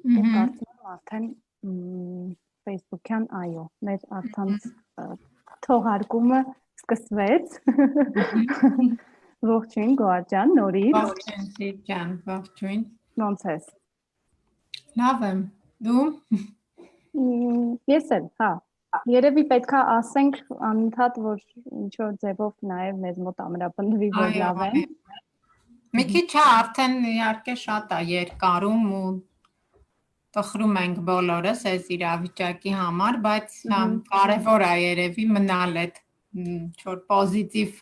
ու կարծում եմ արդեն Facebook-յան այո, մեր արդանց թողարկումը սկսվեց։ Ողջույն Գոհար ջան, նորից։ Ողջույն Սիրտ ջան, ողջույն։ Ոնց ես։ Լավ եմ, դու։ Ես էլ, հա։ Երևի պետքա ասենք անընդհատ, որ ինչ որ ձևով նաև մեզ մոտ ամրապնդվի, որ լավ են։ Մի քիչ արդեն իհարկե շատ է երկարում ու տխրում ենք բոլորս այս իրավիճակի համար, բայց կարևոր է երևի մնալ այդ ինչ-որ պոզիտիվ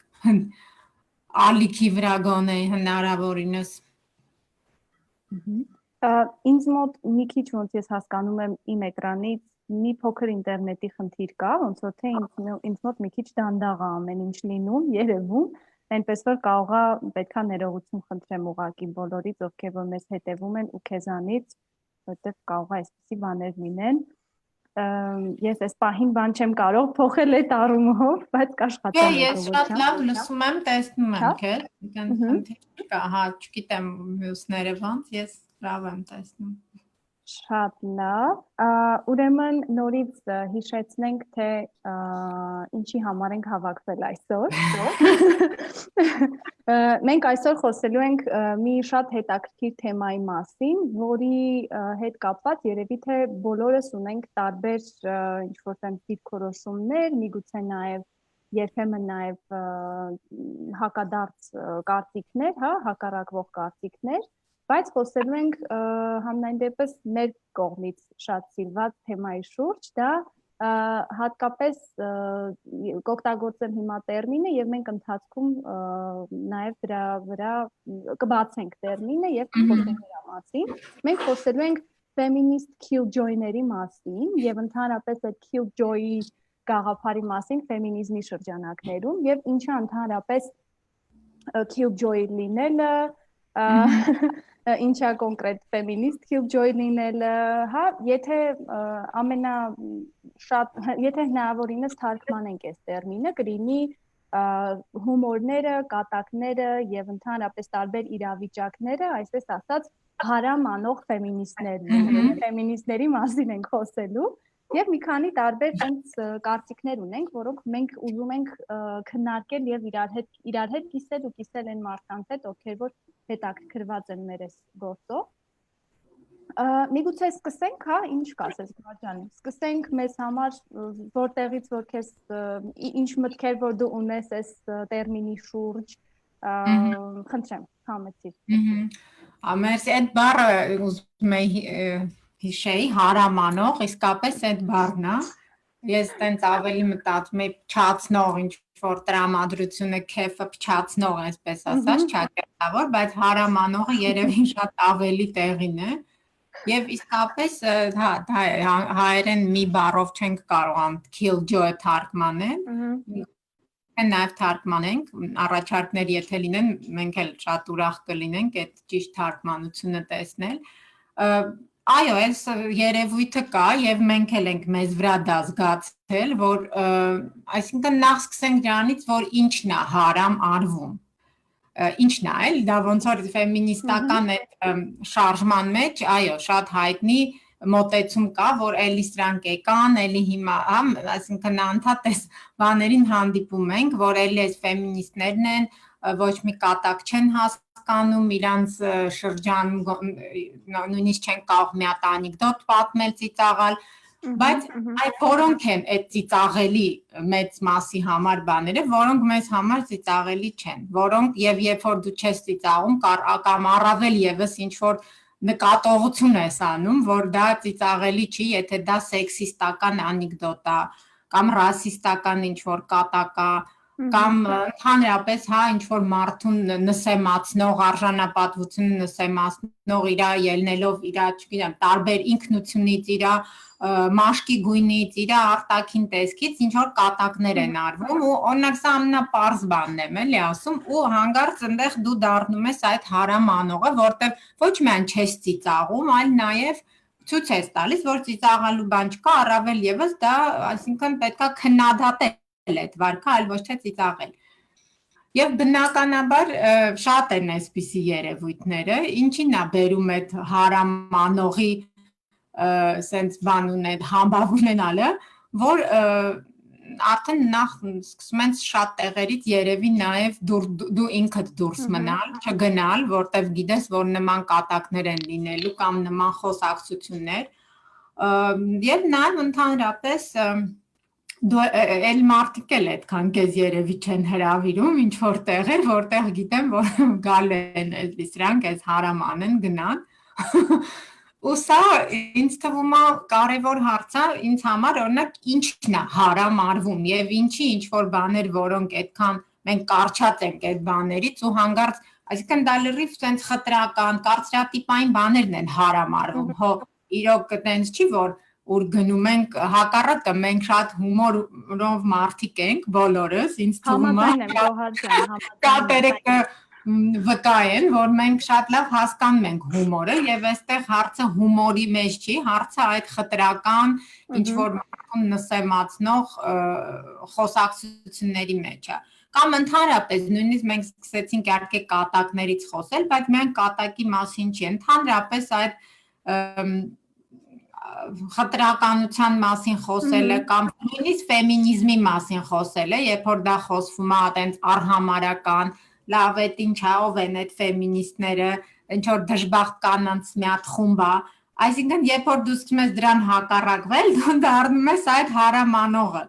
ալիքի վրա գոնե հնարավորինս։ Ինձ մոտ մի քիչ ոնց ես հասկանում եմ իմ էկրանից մի փոքր ինտերնետի խնդիր կա, ոնց որ թե ինձ մոտ մի քիչ դանդաղ է ամեն ինչ լինում, երևում, այնպես որ կարողա պետքա ներողություն խնդրեմ ուղղակի բոլորից, ովքեր որ մեզ հետևում են ու քեզանից, որտեղ կարող է այսպիսի բաներ լինեն։ Ես այս պահին բան չեմ կարող փոխել այդ առումով, բայց կաշխատեմ։ Ես շատ լավ լսում եմ, տեսնում եմ քեզ, խնդիր չկա, հա, չգիտեմ մյուսները ոնց, ես լավ եմ տեսնում։ Շատ լավ, ուրեմն նորից հիշեցնենք, թե ինչի համար ենք հավաքվել այսօր։ Մենք այսօր խոսելու ենք մի շատ հետաքրքիր թեմայի մասին, որի հետ կապված երևի թե բոլորս ունենք տարբեր ինչ-որ դիրքորոշումներ, միգուցե նաև երբեմն նաև հակադարձ կարծիքներ, հա, հակառակվող կարծիքներ, բայց խոսելու ենք համենայն դեպս մեր կողմից շատ սիրված թեմայի շուրջ, դա հատկապես կօգտագործեմ հիմա տերմինը եւ մենք ընթացքում նաեւ դրա վրա կբացենք տերմինը եւ կխոսենք դրա մասին։ Մենք խոսելու ենք feminist killjoy-ների մասին եւ ընդհանրապես այդ killjoy-ի գաղափարի մասին ֆեմինիզմի շրջանակներում եւ ինչա ընդհանրապես killjoy լինելը ինչա կոնկրետ ֆեմինիստ killjoy լինելը, հա, եթե եթե հնարավորինս թարգմանենք այս տերմինը, կլինի հումորները, կատակները եւ ընդհանրապես տարբեր իրավիճակները, այսպես ասած, հարամ անող ֆեմինիստներն, ֆեմինիստների մասին ենք խոսելու եւ մի քանի տարբեր այնց կարծիքներ ունենք, որոնք մենք ուզում ենք քննարկել եւ իրար հետ կիսել ու կիսել այն մարդկանց հետ, ովքեր որ հետաքրքրված են մեր այս գործով։ Միգուցե սկսենք, հա, ինչ կասես Գոհար ջան, սկսենք մեզ համար որտեղից որ քեզ ինչ մտքեր որ դու ունես այս տերմինի շուրջ, խնդրեմ, համեցիր։ Ամերսի այդ բառը ուզում եի հիշեի հարամանող, իսկապես այդ բառն է։ Ես տենց ավելի մտածում եի փչացնող, ինչ որ տրամադրությունը քեֆը փչացնող, այսպես ասած, չակերտավոր, բայց հարամանողը երևի շատ ավելի տեղին է։ Եվ իսկապես, հա, հայերեն մի բառով չենք կարողանում killjoy թարգմանել։ Նաև թարգմանենք, առաջարկներ եթե լինեն, մենք էլ շատ ուրախ կլինենք այդ ճիշտ թարգմանությունը տեսնել։ Այո, այս երևույթը կա եւ մենք էլ ենք մեզ վրա դա զգացել, որ այսինքն նախ սկսենք դրանից, որ ինչն է հարամ արվում։ Ինչն է, էլ դա ոնց որ ֆեմինիստական այդ շարժման մեջ, այո, շատ հայտնի մոտեցում կա, որ էլի սրանք եկան, էլի հիմա, հա, այսինքն անդադ այս բաներին հանդիպում ենք, որ էլի այս ֆեմինիստներն են, ոչ մի կատակ չեն հասկանում, իրանց շրջանում նույնիսկ չեն կարող մի հատ անեկդոտ պատմել, ծիծաղալ, բայց այդ որոնք են այդ ծիծաղելի մեծ մասի համար բաները, որոնք մեզ համար ծիծաղելի չեն, որոնք եւ երբ որ դու չես ծիծաղում կամ առավել եւս ինչ որ նկատողություն ես անում, որ դա ծիծաղելի չի, եթե դա սեքսիստական անեկդոտ է, կամ ռասիստական ինչ որ կատակ է, կամ ընդհանրապես հա ինչ որ մարդուն նսեմացնող արժանապատվությունը նսեմացնող իր ելնելով իր, չգիտեմ, տարբեր ինքնությունից, իր մաշկի գույնից, իր արտաքին տեսքից ինչ որ կատակներ են արվում ու օրինակ սա ամենապարզ բանն եմ էլի ասում ու հանկարծ այնտեղ դու դառնում ես այդ հարամ անողը, որտեղ ոչ միայն չես ծիծաղում, այլ նաև ցույց ես տալիս, որ ծիծաղալու բան չկա, առավել եւս դա, այսինքն պետքա քննադատել այդ վարքը, այլ ոչ թե ծիծաղել։ Եվ բնականաբար շատ են այսպիսի երևույթները, ինչին է բերում այդ հարամանողի sense բան ունեն, համբավ ունենալը, որ արդեն նախ սկսում են շատ տեղերից երևի նաև դու ինքդ դուրս մնալ, չգնալ, որտեվ գիտես, որ նման կատակներ են լինելու կամ նման խոսակցություններ, եւ նաև ընդհանրապես էլ մարդիկ էլ այդքան քեզ երևի չեն հրավիրում ինչ որ տեղեր, որտեղ գիտեմ, որ գալու են սրանք այս հարամ անեն, գնան։ Ու սա ինձ թվում է կարևոր հարց է ինձ համար, օրինակ ինչն է հարամ արվում եւ ինչի ինչ որ բաներ, որոնք այդքան մենք կարճած ենք այդ բաներից ու հանգարց, այսինքն դա լրիվ sense խտրական, կարծրատիպային բաներն են հարամ արվում։ Հո իրոք այտենց չի որ ուր գնում ենք հակառակը մենք շատ հումորով մարդիկ ենք բոլորս, ինձ թվում է կատերեկը վկա են, որ մենք շատ լավ հասկանում ենք հումորը եւ այստեղ հարցը հումորի մեջ չի, հարցը այդ խտրական ինչ որ նսեմացնող խոսակցությունների մեջ է։ Կամ ընդհանրապես նույնիսկ մենք սկսեցինք իհարկե կատակներից խոսել, բայց միայն կատակի մասին չի, ընդհանրապես այդ խտրականության մասին խոսելը կամ նույնիսկ ֆեմինիզմի մասին խոսելը, երբ որ դա խոսվում է այտենց արհամարական լավ է ինչ է ով են այդ ֆեմինիստները ինչ որ դժբախտ կանանց մի հատ խումբ է այսինքն երբ որ դու սկսում ես դրան հակառակվել դու դառնում ես այդ հարամանողը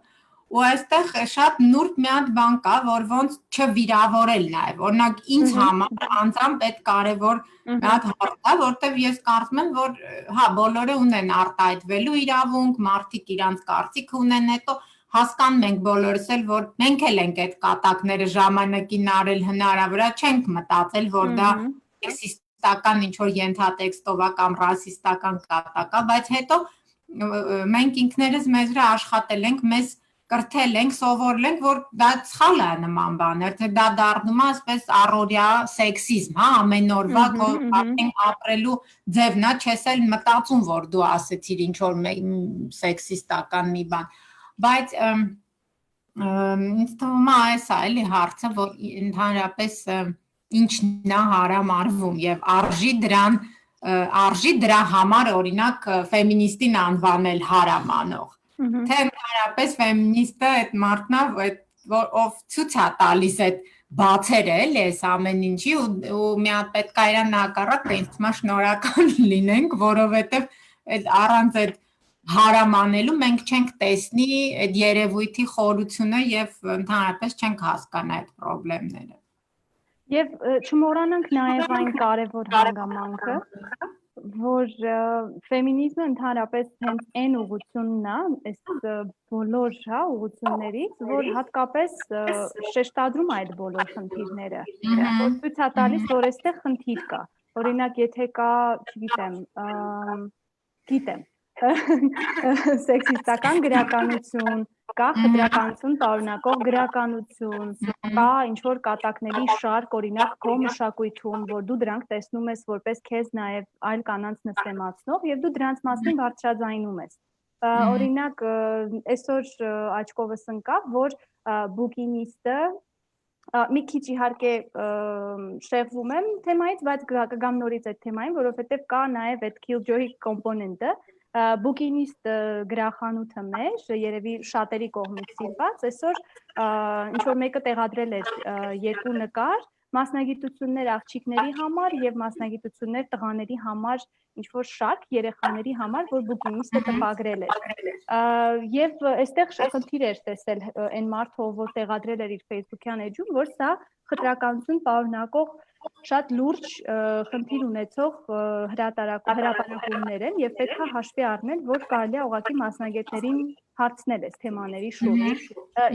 ու այստեղ շատ նուրբ մի հատ բան կա որ ոնց չվիրավորել նաև օրինակ ինձ համար անձամբ այդ կարևոր մի հատ հարց է որտեվ ես կարծում եմ որ հա բոլորը ունեն արտահայտվելու իրավունք մարդիկ իրանց կարծիք ունեն հետո հասկանում ենք բոլորս էլ, որ մենք էլ ենք այդ կատակները ժամանակին արել հնարավորա չենք մտածել, որ դա սեքսիստական ինչ-որ ենթատեքստով է կամ ռասիստական կատակ է, բայց հետո մենք ինքներս մեզ վրա աշխատել ենք, մեզ կրթել ենք, սովորել ենք, որ դա սխալ է նման բաներ, թե դա դառնում է ասպես առօրյա սեքսիզմ, հա, ամեն օրվա ապրելու ձևն է, չես էլ մտածում, որ դու ասեցիր ինչ-որ սեքսիստական մի բան բայց ինձ թվում է այս է էլի հարցը, որ ընդհանրապես ինչն է հարամ արվում եւ արժի դրա համար օրինակ ֆեմինիստին անվանել հարամանող։ Թե ընդհանրապես ֆեմինիստը այդ մարդն է, ով ցույց է տալիս այդ բացերը էլի այս ամեն ինչի ու մի հատ պետք է իրան հակառակը ինձ թվում է շնորհակալ լինենք, որովհետեւ առանց այդ հարամանելու մենք չենք տեսնի այդ երևույթի խորությունը եւ ընդհանրապես չենք հասկանա այդ խնդիրները։ Եվ չմոռանանք նաեւ այն կարևոր հանգամանքը, որ ֆեմինիզմը ընդհանրապես հենց այն ուղղությունն է, այս բոլոր հա ուղղություններից, որ հատկապես շեշտադրում այդ բոլոր խնդիրները, որ ցույց է տալիս, որ այստեղ խնդիր կա։ Օրինակ, եթե կա, չգիտեմ, սեքսիստական գրականություն, կա խտրականություն տարօրինակող գրականություն, կա ինչ-որ կատակների շարք, օրինակ քո մշակույթում, որ դու դրանք տեսնում ես որպես քեզ նաև այլ կանանց նսեմացնող եւ դու դրանց մասին բարձրաձայնում ես։ Օրինակ, այսօր աչքովս ընկավ, որ բուկինիստը մի քիչ իհարկե շեղվում եմ թեմայից, բայց կգամ նորից այդ թեմային, որովհետեւ կա նաև այդ killjoy կոմպոնենտը, բուկինիստ գրախանութը մեր, երևի շատերի կողմից սիրված, այսօր ինչ որ մեկը տեղադրել էր երկու նկար, մասնագիտություններ աղջիկների համար եւ մասնագիտություններ տղաների համար ինչ որ շարք երեխաների համար, որ բուկինիստը տպագրել էր։ Եվ այստեղ խնդիր էր տեսել այն մարդը, որ տեղադրել էր իր Facebook-յան էջում, որ սա խտրականություն պարունակող շատ լուրջ խնդիր ունեցող հրապարակումներ են եւ պետք է հաշվի առնել, որ կարելի է ուղղակի մասնագետներին հարցնել այս թեմաների շուրջ։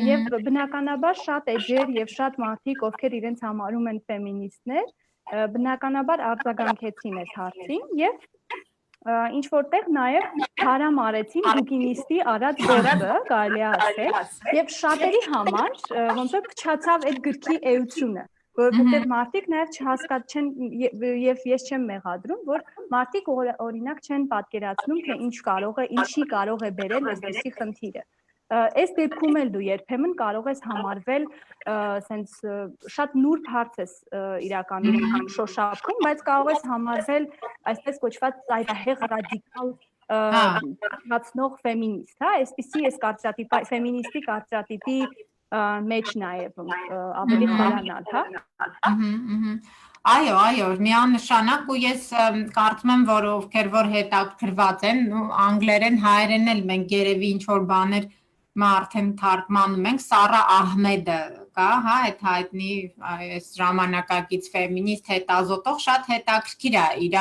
Եվ բնականաբար շատ էջեր եւ շատ մարդիկ, ովքեր իրենց համարում են ֆեմինիստներ, բնականաբար արձագանքեցին այս հարցին եւ ինչ որտեղ նաեւ հարամ արեցին բուկինիստի արած գործը, կարելի է ասել, եւ շատերի համար ոնց որ փչացավ այդ գրքի էությունը, որովհետեւ մարդիկ նաեւ չհասկացան եւ ես չեմ մեղադրում, որ մարդիկ օրինակ չեն պատկերացնում, թե ինչ կարող է, ինչի կարող է բերել այսպիսի խնդիրը։ Այս դեպքում էլ դու երբեմն կարող ես համարվել սենց շատ նուրբ հարց ես իրականում շոշափում, բայց կարող ես համարվել այսպես կոչված ծայրահեղ ռադիկալ հացնող ֆեմինիստ, հա, այսպեսի էս կարծրատիպ ֆեմինիստի կարծրատիպի մեջ նաև ավելի խորանալ, հա։ Այո, միանշանակ ու ես կարծում եմ, որ ովքեր որ հետաքրքրված են, անգլերեն, հայերեն էլ մենք երևի ինչ որ բաներ արդեն թարգմանում ենք, Սարա Ահմեդը կա, հա, այդ հայտնի այս ժամանակակից ֆեմինիստ հետազոտող, շատ հետաքրքիր է իր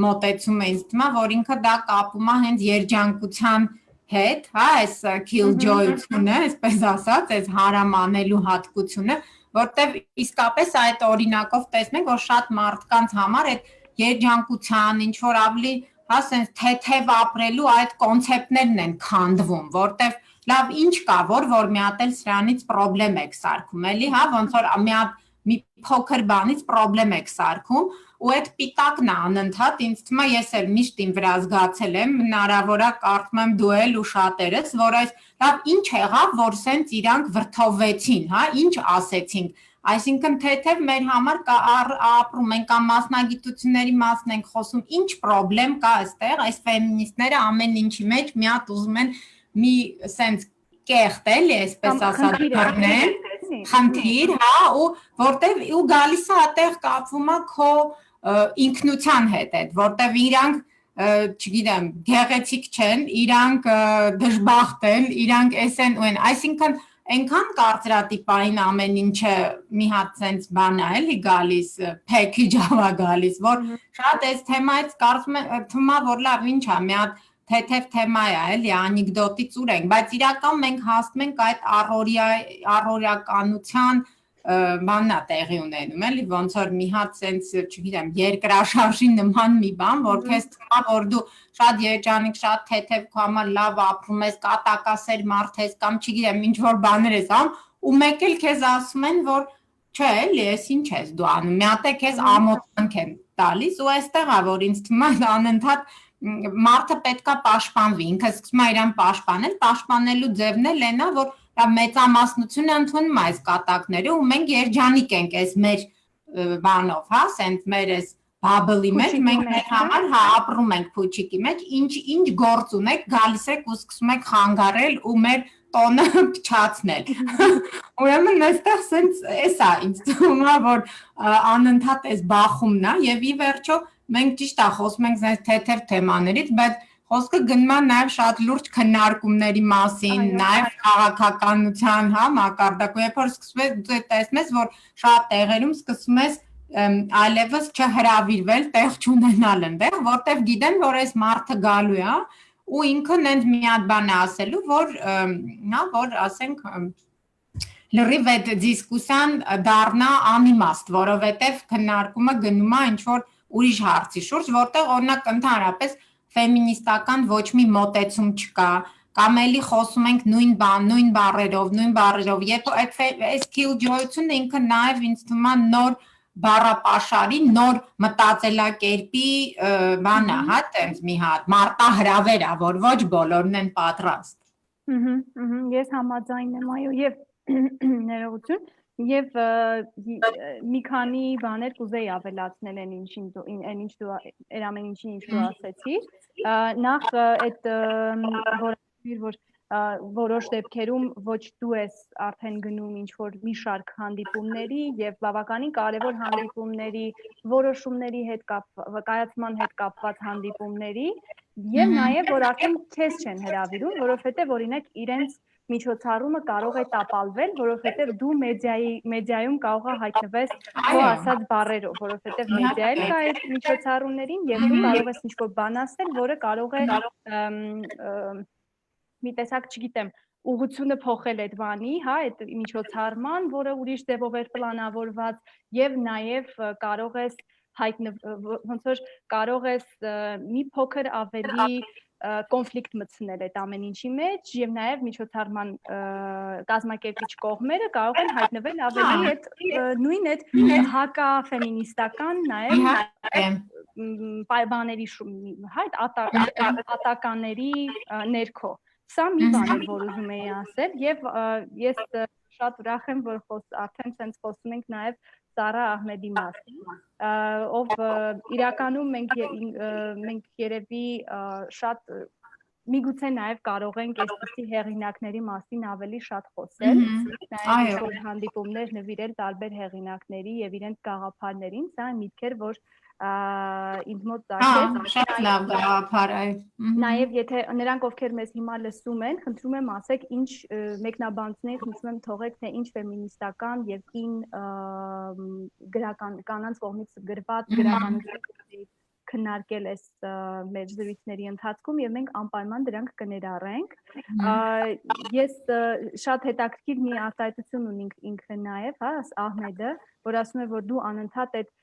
մոտեցումը ինձ թվում է, որ ինքը դա կապում է հենց երջանկության հետ, հա, այս killjoy-ությունը, այսպես ասած, այս հարամանելու հատկությունը, որտեվ իսկապես այդ օրինակով տեսնենք, որ շատ մարդկանց համար այդ երջանկության, ինչ որ ավելի, հա, sense թեթև ապրելու այդ կոնցեպտներն են քանդվում, որտեվ լավ ինչ կա, որ մի հատ էլ սրանից խնդրեմ եք սարքում, էլի, հա, ոնց որ մի փոքր բանից խնդրեմ եք սարքում, ու այդ պիտակն է անընդհատ, ինձ թվում է ես էլ միշտ իմ վրա զգացել եմ, հնարավոր է կարծում եմ դու էլ ու շատերս, որ այս լավ ինչ եղավ, որ սենց իրանք վրդովվեցին, հա, ինչ ասեցինք, այսինքն թեթև մեր համար կա ապրում ենք կամ մասնագիտությունների մասն ենք խոսում, ինչ խնդրեմ կա այստեղ, այս ֆեմինիստները ամեն ինչի մեջ մի հատ ուզում են մի սենց կեղտ էլի, այսպես ասած բռնեն, խնդիր, հա, ու որտեվ ու գալիս է այդտեղ կապվում է քո ինքնության հետ այդ, որտեվ իրանք, չգիտեմ, գեղեցիկ չեն, իրանք դժբախտ են, իրանք էս են ու են, այսինքն այնքան կարծրատիպային ամեն ինչը մի հատ սենց բան է էլի գալիս, package ա գալիս, որ շատ այս թեմայից կարծում եմ, թվում է, որ լավ ինչ է, մի հատ թեթև թեմա է, էլի, անեկդոտից ուր ենք, բայց իրական մենք հասնում ենք այդ առօրյականության բանն է տեղի ունենում, էլի, ոնց որ մի հատ սենց, չգիտեմ, երկրաշարժի նման մի բան, որ քեզ թվում է, որ դու շատ երջանիկ, շատ թեթև քո համար լավ ապրում ես, կատակասեր մարդ ես կամ չգիտեմ, ինչ որ բաներ ես անում, ու մեկ էլ քեզ ասում են, որ չէ, էլի, ես ինչ ես դու անում, մի հատ է քեզ ամոթանք են տալիս ու այստեղ է, որ ինձ թվում է անընդհատ մարդը պետքա պաշտպանվի, ինքը սկսում է իրան պաշտպանել, պաշտպանելու ձևն էլ այնա, որ մեծամասնությունը ընդունում է այս կատակները ու մենք երջանիկ ենք այս մեր բանով, հա, սենց մեր այս բաբլի մեջ, մենք մեր համար հա ապրում ենք փուչիկի մեջ, ինչ գործ ունեք, գալիս եք ու սկսում եք խանգարել ու մեր տոնը փչացնել։ Ուրեմն այստեղ սենց էսա ինձ թվում է, որ անընդհատ այս բախումն է եւ ի վերջո մենք ճիշտ է խոսում ենք այս թեթև թեմաներից, բայց խոսքը գնում է նաև շատ լուրջ քննարկումների մասին, նաև քաղաքականության, հա, մակարդակում, երբ որ սկսում ես դու տեսնես, որ շատ տեղերում սկսում ես այլևս չհրավիրվել, տեղ չունենալ այնտեղ, որտեվ գիտեն, որ այս մարդը գալու է, ու ինքն հենց մի հատ բան է ասելու, որ հա, որ ասենք լրիվ այդ դիսկուսիան դառնա անիմաստ, որովհետև քննարկումը գնում է ինչ որ ուրիշ հարցի շուրջ, որտեղ օրինակ ընդհանրապես ֆեմինիստական ոչ մի մոտեցում չկա, կամ էլի խոսում ենք նույն բառերով, երբ այս killjoy-ությունը ինքը նաև ինձ թվում է նոր բառապաշարի, նոր մտածելակերպի բան է, հա, տենց մի հատ մարտահրավեր է, որ ոչ բոլորն են պատրաստ։ Ես համաձայն եմ, այո, եւ ներողություն, եւ մի քանի բաներ կուզեի ավելացնել այն ինչ դու ամեն ինչին ինչ դու ասեցիր։ Նախ այդ որ որոշ դեպքերում ոչ դու ես արդեն գնում ինչ որ մի շարք հանդիպումների եւ բավականին կարեւոր հանդիպումների, որոշումների հետ կայացման հետ կապված հանդիպումների եւ նաեւ որ արդեն քեզ չեն հրավիրում, որովհետեւ օրինակ իրենց միջոցառումը կարող է տապալվել, որովհետեւ դու մեդիայում կարող է հայտնվես քո ասած բառերով, որովհետեւ մեդիա էլ կա այդ միջոցառումներին եւ դու կարող ես ինչ-որ բան ասել, որը կարող է մի տեսակ, չգիտեմ, ուղղությունը փոխել այդ բանի, հա, այդ միջոցառման, որը ուրիշ ձևով էր պլանավորված եւ նաեւ կարող ես ոնց որ կարող ես մի փոքր ավելի կոնֆլիկտ մտցնել այդ ամեն ինչի մեջ եւ նաեւ միջոցառման կազմակերպիչ կողմերը կարող են հայտնվել ավելի այդ նույն այդ հակաֆեմինիստական նաեւ բաների հա ատականների ներքո Սա մի բան էր, որ ուզում էի ասել եւ ես շատ ուրախ եմ, որ արդեն ցենց խոսում ենք նաեւ Սարա Ահմեդի մասին, ով իրականում մենք երևի շատ միգուցե նաև կարող ենք այսպիսի հեղինակների մասին ավելի շատ խոսել, նաև ինչ-որ հանդիպումներ նվիրել տարբեր հեղինակների եւ իրենց գաղափարներին, սա միտքեր, որ ինձ մոտ ծագեց, շատ լավ գաղափար է։ Նաև եթե նրանք ովքեր մեզ հիմա լսում են, խնդրում եմ ասեք ինչ մեկնաբանություններ, խնդրում եմ թողեք թե ինչ ֆեմինիստական եւ կին կանանց կողմից գրված գրականություն քննարկել այս մեր զրույցների ընթացքում եւ մենք անպայման դրանք կներառենք։ Ես շատ հետաքրքիր մի արտահայտություն ունի ինքը նաեւ, հա, Ահմեդը, որ ասում է, որ դու անընդհատ այդ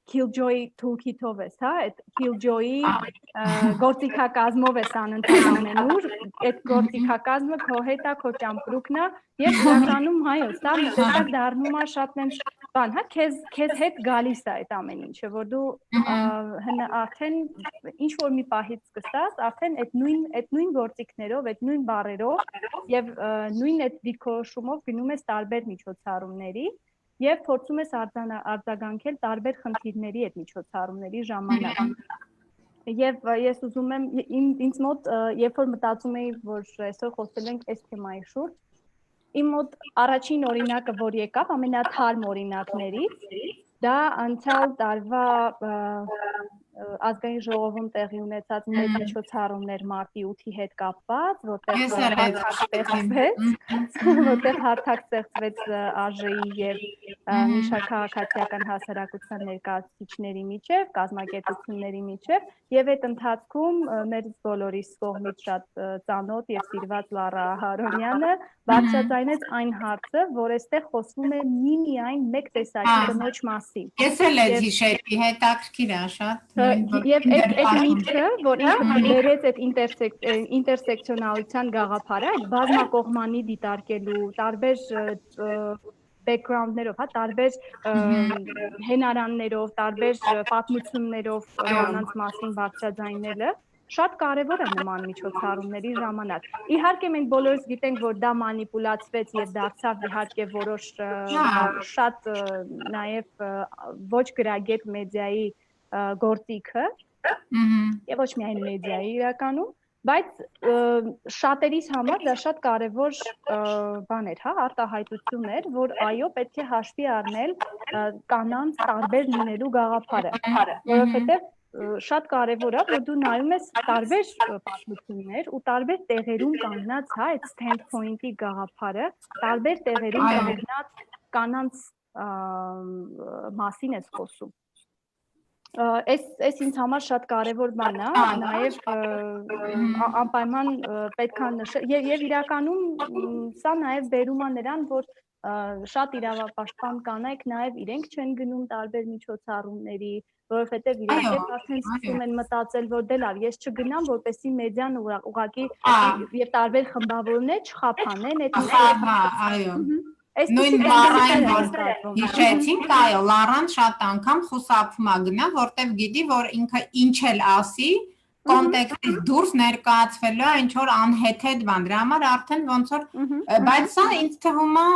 Killjoy toolkit-ով ես, հա, այդ Killjoy-ի գործիքակազմով ես անընդհատ ամենուր, այդ գործիքակազմը քո հետ է, քո ճամպրուկն է, եւ իրականում հայո, սա մի տեսակ դառնում է շատ նենց բան, հա, քեզ հետ գալիս է այդ ամեն ինչը, որ դու արդեն ինչ որ մի պահից սկսած, արդեն այդ նույն գործիքներով, այդ նույն բառերով եւ նույն այդ դիրքորոշումով գնում ես տարբեր միջոցառումների եւ փորձում ես արձագանքել տարբեր խնդիրների այդ միջոցառումների ժամանակ։ Եվ ես ուզում եմ ինձ մոտ երբ որ մտածում էի, որ այսօր խոսել ենք այս թեմայի շուրջ, իմ մոտ առաջին օրինակը, որ եկավ, ամենաթարմ օրինակներից, դա անցյալ տարվա ազգային ժողովում տեղի ունեցած մեծ միջոցառումներ մարտի 8-ի հետ կապված, որտեղ հարթակ ստեղծվեց ԱԺ-ի եւ Միշա քաղաքացիական հասարակության ներկայացուցիչների միջև, կազմակերպությունների միջև, եւ այդ ընթացքում մեր բոլորիս կողմից շատ ծանոթ եւ սիրված Լարա Հարոնյանը բարձրաձայնեց այն հարցը, որ այստեղ խոսվում է միմիայն մեկ տեսակի կնոջ մասին։ Ես էլ եմ հիշեցի, հետաքրքիր է շատ։ Եվ այդ միտքը, որ ինքը բերեց այդ ինտերսեկցիոնալության գաղափարը, այդ բազմակողմանի դիտարկելու, տարբեր background-ներով, հա, տարբեր հենարաններով, տարբեր պատմություններով կանանց մասին բարձրաձայնելը, շատ կարևոր է նման միջոցառումների ժամանակ։ Իհարկե մենք բոլորս գիտենք, որ դա մանիպուլացվեց եւ դարձավ իհարկե որոշ շատ նաեւ ոչ գրագետ մեդիայի գործիքը եւ ոչ միայն մեդիայի իրականում, բայց շատերիս համար դա շատ կարևոր բան էր, հա, արտահայտություն էր, որ այո, պետք է հաշվի առնել կանանց տարբեր լինելու գաղափարը, որովհետեւ շատ կարևոր է, որ դու նայում ես տարբեր պատմություններ ու տարբեր տեղերում կանգնած, հա, այդ standpoint-ի գաղափարը, տարբեր տեղերում կանգնած կանանց մասին ես խոսում։ Այս ինձ համար շատ կարևոր բան է, նաև անպայման պետք է նշել եւ իրականում սա նաև բերում է նրան, որ շատ իրավապաշտպան կանայք նաև իրենք չեն գնում տարբեր միջոցառումների, որովհետեւ իրենք արդեն սկսում են մտածել, որ դե լավ, ես չգնամ, որպեսզի մեդիան ուղղակի եւ տարբեր խմբավորումներ չխափանեն այդ այո Նույն բառային որ հիշեցինք, այո, Լարան շատ անգամ խուսափում է գնա, որտեվ գիտի, որ ինքը ինչ էլ ասի, կոնտեքստից դուրս ներկայացվելու է ինչ որ անհեթեթ բան, դրա համար արդեն ոնց որ, բայց սա ինձ թվում է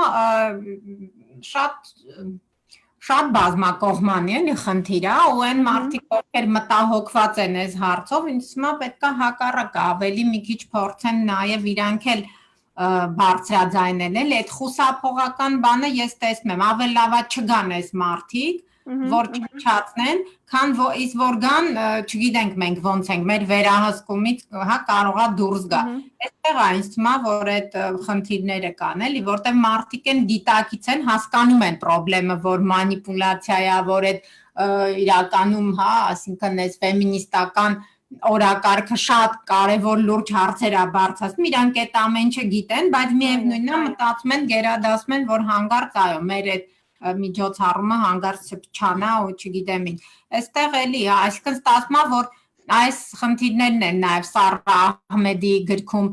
շատ բազմակողմանի էլի խնդիր է, ու այն մարդիկ, ովքեր մտահոգված են այս հարցով, ինձ թվում է պետք է հակառակը ավելի մի քիչ փորձեն նաև իրանք էլ բարձրաձայնել էլ այդ խուսափողական բանը ես տեսնում եմ ավելի լավ է չգան այս մարդիկ որ չչացնեն քան որ գան չգիտենք մենք ոնց ենք մեր վերահսկումից հա կարողա դուրս գա այստեղ է ինձ թվում է որ այդ խնդիրները կան էլի որտեղ մարդիկ են դիտակից են հասկանում են խնդրեմը որ մանիպուլյացիա է որ այդ իրականում հա ասինքն այս ֆեմինիստական օրակարգը շատ կարևոր լուրջ հարցեր է բարձրացնում, իրանք այդ ամեն ինչը գիտեն, բայց միևնույնն է մտածում են, գերադասում են, որ հանգարց այո, մեր այդ միջոցառումը հանգարց չփչանա ու չգիտեմ ինչ։ Այստեղ էլի, այսինքն ստացվում է, որ այս խնդիրներն են նաև Սարա Ահմեդի գրքում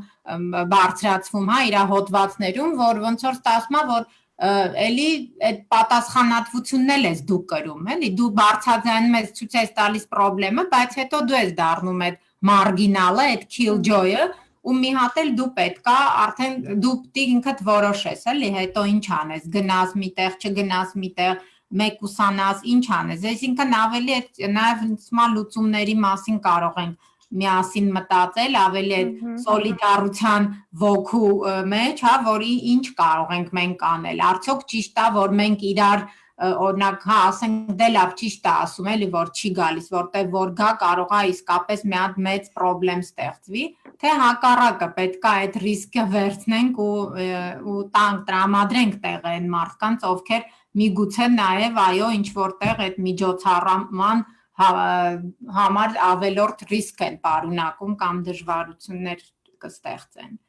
բարձրացվում, հա, իր հոդվածներում, որ ոնց որ ստացվում է, որ էլի այդ պատասխանատվությունն էլ ես դու կրում, էլի դու բարձրաձայնում ես ցույց ես տալիս խնդրեմը, բայց հետո դու ես դառնում այդ մարգինալը, այդ killjoy-ը ու մի հատ էլ դու պետքա արդեն դու պիտի ինքդ որոշես, էլի, հետո ինչ անես, գնաս միտեղ, չգնաս միտեղ, մեկ ուսանաս, ինչ անես։ Այսինքն ավելի այդ նաև նման լուծումների մասին կարող ենք միասին մտածել, ավելի այդ սոլիդարության ոգու մեջ, հա, որի ինչ կարող ենք մենք անել։ Արդյոք ճիշտ է, որ մենք իրար օրինակ, հա, ասենք դե լավ ճիշտ է ասում էլի, որ չի գալիս, որտեղ որ գա կարող է իսկապես մի հատ մեծ խնդրեմ ստեղծվի, թե հակառակը պետք է այդ ռիսկը վերցնենք ու տանք, տրամադրենք տեղը այն մարդկանց, ովքեր միգուցե նաև այո ինչ որտեղ այդ միջոցառման համար ավելորդ ռիսկ են պարունակում կամ դժվարություններ կստեղծեն։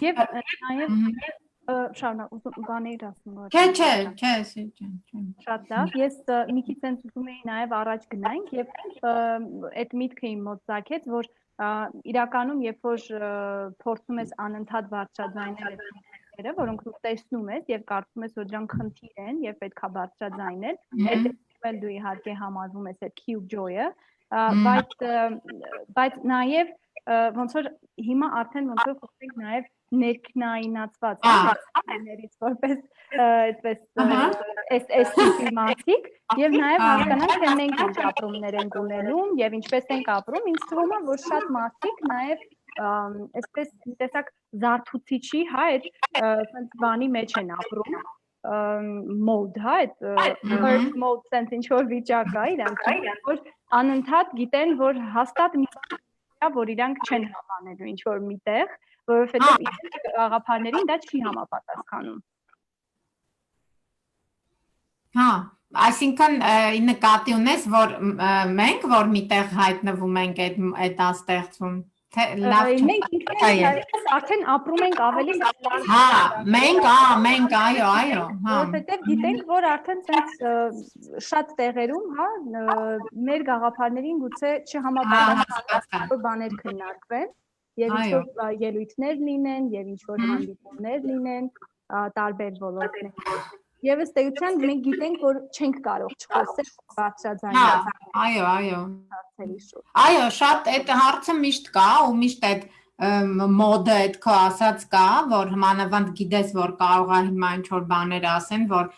Եվ նաև շարունակ բաներ ասում որ Չէ, շատ լավ, ես մի քիչ sense ուզում եի նաև առաջ գնանք եւ այդ միտքը իմ մոտ ցակեց, որ իրականում երբ որ փորձում ես անընդհատ բարձրաձայնել այդ որոնք դու տեսնում ես եւ կարծում ես որ դրանք խնդիր են եւ պետքա բարձրաձայնել, այդ դու իհարկե համարվում ես այդ cube joy-ը, բայց նաև ոնց որ հիմա արդեն ոնց որ խոսենք նաև ներքնայնացված բաներից որպես այդպես էստետիկ մարդիկ եւ նաև հասկանանք թե մենք ինչ ապրումներ ենք ունենում եւ ինչպես ենք ապրում, ինձ թվում է որ շատ մարդիկ նաև այսպես տեսակ զարթուցիչի, հա, այդ բանի մեջ են ապրում mode, հա, այդ first mode sense ինչ որ վիճակ է իրանք, որ անընդհատ գիտեն որ հաստատ որ իրանք չեն հավանելու ինչ որ միտեղ, որովհետեւ իրենք աղափարներին դա չի համապատասխանում։ Հա, այսինքն նկատի ունես, որ մենք որ միտեղ հայտնվում ենք այդ աստեղծում, թե լավ մենք ինքներս արդեն ապրում ենք ավելի լավ։ Հա, մենք, այո, հա։ Որովհետև գիտենք, որ արդեն ցած շատ տեղերում, հա, մեր գաղափարներին գուցե չհամապատասխանող բաներ քննարկվեն, եւ ինչ-որ ելույթներ լինեն, եւ ինչ-որ հանդիպումներ լինեն, տարբեր ոլորտներում։ Եվ ըստ էության մենք գիտենք, որ չենք կարող չխոսել բարձրաձայնել։ Այո։ Այո, շատ այդ հարցը միշտ կա ու միշտ այդ մոդը այդ քո ասած կա, որ մանավանդ գիտես, որ կարող է հիմա ինչ-որ բաներ ասեն, որ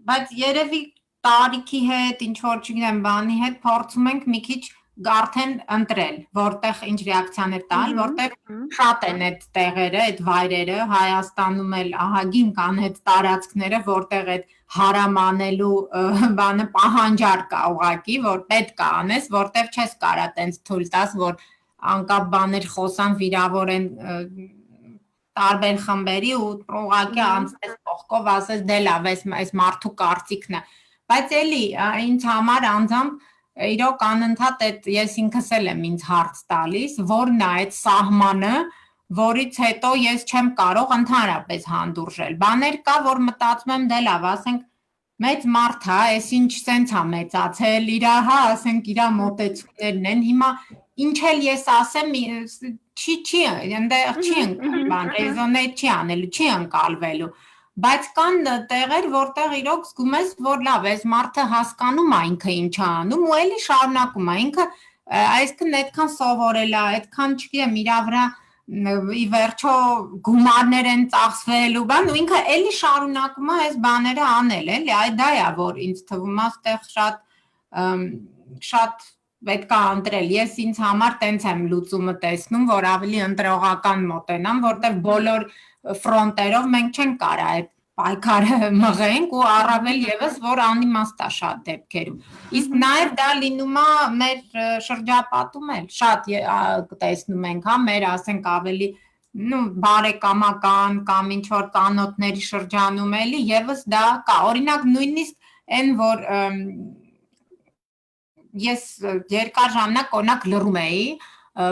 բայց երևի տարիքի հետ, ինչ-որ չգիտեմ, բանի հետ փորձում ենք մի քիչ արդեն ընտրել, որտեղ ինչ ռեակցիաներ տալ, որտեղ շատ են այդ տեղերը, այդ վայրերը, Հայաստանում էլ ահագին կան այդ տարածքները, որտեղ այդ հարամանելու բանը պահանջար կա ուղակի, որ պետք է անես, որտեղ չես կարա տենց թույլ տաս, որ անկապ բաներ խոսան, վիրավորեն տարբեր խմբերի ու ուղղակի անցնես կողքով ասես դե լավ, այս մարդու կարծիքն է, բայց էլի ինձ համար անձամբ իրոք անընդհատ այդ ես ինքս էլ եմ ինձ հարց տալիս, որն է այդ սահմանը, որից հետո ես չեմ կարող ընդհանրապես հանդուրժել։ Բաներ կա, որ մտածում եմ դե լավ, ասենք մեծ մարդ է, այս ինչ սենց է մեծացել, իր հա, ասենք իր մոտեցումներն են, հիմա ինչ էլ ես ասեմ, չի, այնտեղ չի բան, ռեզոնեյտ չի անելու, չի ընկալվելու։ Բայց կան տեղեր, որտեղ իրոք զգում ես, որ լավ, այս մարդը հասկանում է ինքը ինչ է անում ու էլի շարունակում է, ինքը այսքան այդքան սովորել է, այդքան չգիտեմ, իր վրա ի վերջո գումարներ են ծախսվել ու բան, ու ինքը էլի շարունակում է այս բաները անել, էլի, այ դա է, որ ինձ թվում է այդտեղ շատ պետք է ընտրել։ Ես ինձ համար տենց եմ լուծումը տեսնում, որ ավելի ընտրողական մոտենամ, որտեղ բոլոր ֆրոնտերով մենք չենք կարա այդ պայքարը մղենք ու առավել եւս որ անիմաստ է շատ դեպքերում։ Իսկ նաեւ դա լինում է մեր շրջապատում էլ շատ տեսնում ենք, հա, մեր ասենք ավելի բարեկամական կամ ինչ որ ծանոթների շրջանում էլի եւս դա կա։ Օրինակ նույնիսկ այն որ ես երկար ժամանակ օրինակ լռում էի,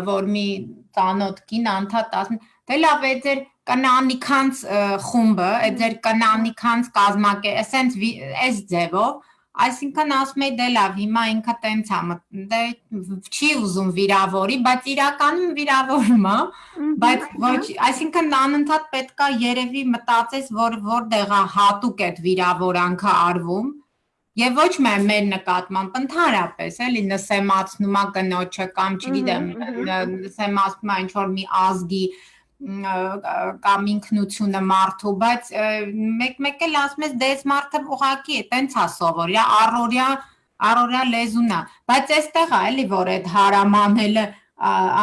որ մի ծանոթ կին անդադ ասում, դե լավ է ձեր կնանիքանց խումբը, այդ ձեր կնանիքանց կազմակերպ, ասենց այս ձևով, այսինքն ասում էի դե լավ, հիմա ինքը տենց է, դե չի ուզում վիրավորի, բայց իրականում վիրավորում է, բայց ոչ, այսինքն անընդհատ պետքա երևի մտածես, որ որտեղ է հատուկ այդ վիրավորանքը արվում, Եվ ոչ միայն մեր նկատմամբ, ընդհանրապես, էլի նսեմացնում է կնոջը կամ չգիտեմ, նսեմացնում է ինչ որ մի ազգի կամ ինքնությունը մարդու, բայց մեկ էլ ասում ես դες մարդը ուղակի է, տենց է սովոր, առօրյա լեզուն է, բայց այստեղ է էլի որ այդ հարամանելը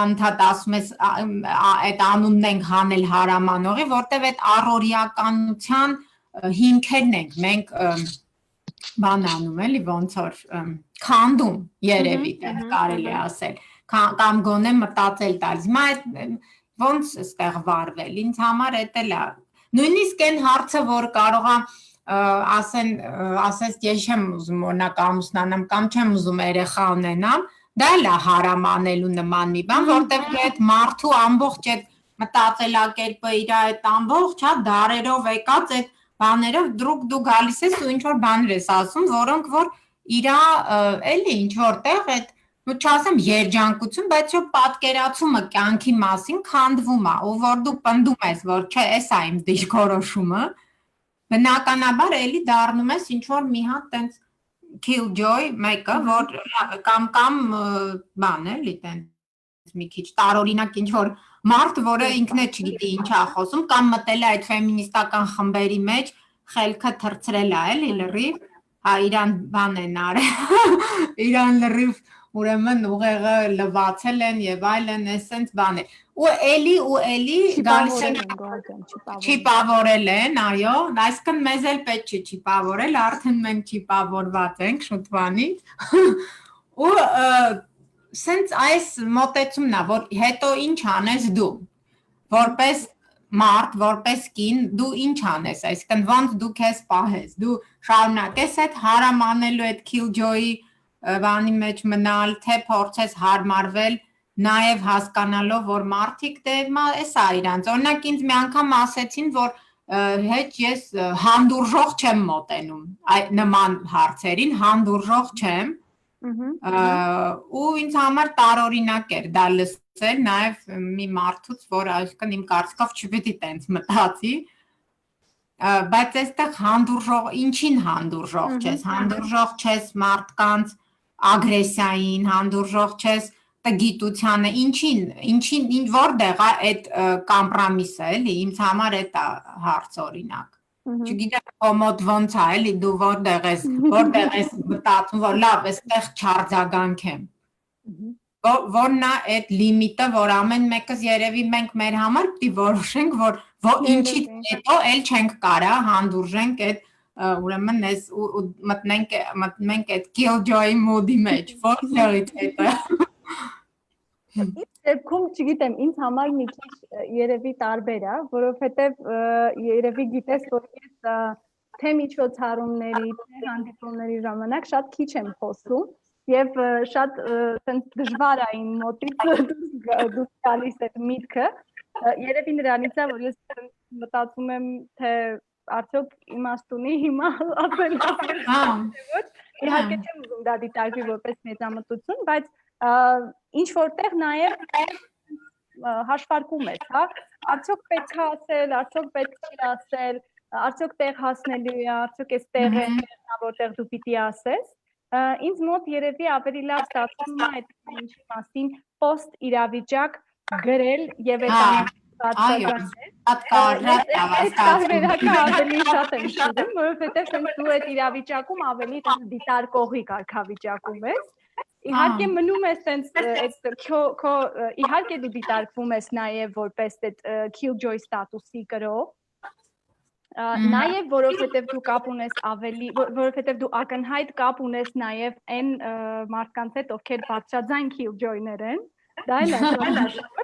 անդադ ասում ես այդ անունն ենք հանել հարամանողի, որտեվ այդ առօրյականության հիմքերն ենք մենք բան անում էլի ոնց որ քանդում երևի տեղ կարելի ասել կամ գոնե մտածել տալիս հիմա այդ ոնց ստեղ վարվել ինձ համար էդ էլ է նույնիսկ այն հարցը որ կարողա ասես ես չեմ ուզում օրինակ ամուսնանամ կամ չեմ ուզում երեխա ունենամ դա էլ է հարամանելու նման մի բան որտեղ այդ մարդու ամբողջ այդ մտածելակերպը իր այդ ամբողջ հա դարերով եկած այդ բաներով դու գալիս ես ու ինչ որ բաներ ես ասում, որոնք որ իրա էլի ինչ որտեղ այդ ու չասեմ երջանկություն, բայց շո պատկերացումը կյանքի մասին քանդվում է, ու որ դու պնդում ես, որ չէ, էսա իմ դիրքորոշումը, բնականաբար էլի դառնում ես ինչ որ մի հատ տենց killjoy մեկը, որ կամ բան էլի տենց մի քիչ տարօրինակ ինչ որ մարդ, որը ինքն է չգիտի ինչ է խոսում, կամ մտել է այդ ֆեմինիստական խմբերի մեջ, խելքը թրծրել է, էլի լրիվ, հա իրան բան են արել, իրան լրիվ ուրեմն ուղեղը լվացել են եւ այլն, էսենց բան է։ Ու էլի գալիս են չիպավորել են, այո, այսինքն մեզ էլ պետք չի չիպավորել, արդեն մենք չիպավորված ենք շուտվանից։ Ու սենց այս մոտեցումն է, որ հետո ինչ անես դու, որպես մարդ, որպես կին, դու ինչ անես, այսինքն ոնց դու քեզ պահես, դու շարունակես այդ հարամանելու այդ killjoy-ի բանի մեջ մնալ, թե փորձես հարմարվել, նաև հասկանալով, որ մարդիկ դե էսա իրանց, օրինակ ինձ մի անգամ ասեցին, որ հետ ես հանդուրժող չեմ մոտենում, նման հարցերին, հանդուրժող չեմ, ու ինձ համար տարօրինակ էր դա լսել նաև մի մարդուց, որ այսինքն իմ կարծիքով չպետք է տենց մտածի, բայց այստեղ հանդուրժող, ինչին հանդուրժող չես, հանդուրժող չես մարդկանց ագրեսիային, հանդուրժող չես տգիտությանը, ինչին որտեղ է այդ կոմպրոմիսը, էլի, ինձ համար է դա հարց օրինակ։ Չգիտեմ կոմոդ ոնց է, էլի դու որտեղ ես մտածում, որ լավ, այստեղ չարձագանքեմ։ Որն է այդ լիմիտը, որ ամեն մեկս երևի մենք մեր համար պիտի որոշենք, որ ինչից հետո էլ չենք կարա հանդուրժենք այդ ուրեմն ես մտնենք այդ killjoy mood-ի մեջ, որտեղից հետո։ Դեպքում չգիտեմ, ինձ համար մի քիչ երևի տարբեր է, որովհետև երևի գիտես, որ ես թե միջոցառումների, թե հանդիպումների ժամանակ շատ քիչ եմ խոսում եւ շատ տենց դժվար է իմ մոտից դուրս գալիս այդ միտքը։ Երևի նրանից է, որ ես մտածում եմ, թե արդյոք իմաստ ունի հիմա ասել ոչ։ Իհարկե չեմ ուզում դա դիտարկի որպես մեծամտություն, բայց ինչ որտեղ նաև հաշվարկում ես, հա, արդյոք պետք է ասել, արդյոք պետք չի ասել, արդյոք տեղ հասնելու է, արդյոք այս տեղը որտեղ դու պիտի ասես, ինձ մոտ երևի ավելի լավ ստացվում է այդ ինչի մասին post իրավիճակ գրել եւ այդ ավելի շատ եմ շուտում, որովհետեւ դու այդ իրավիճակում ավելի դիտարկողի կարգավիճակում ես։ Իհարկե մնում ես տենց իհարկե դու դիտարկվում ես նաև որպես այդ killjoy ստատուսի կրող, նաև որովհետև դու կապ ունես ավելի, որովհետև դու ակնհայտ կապ ունես նաև այն մարդկանց հետ, ովքեր բարձրաձայն killjoy-ներ են, դա էլ է,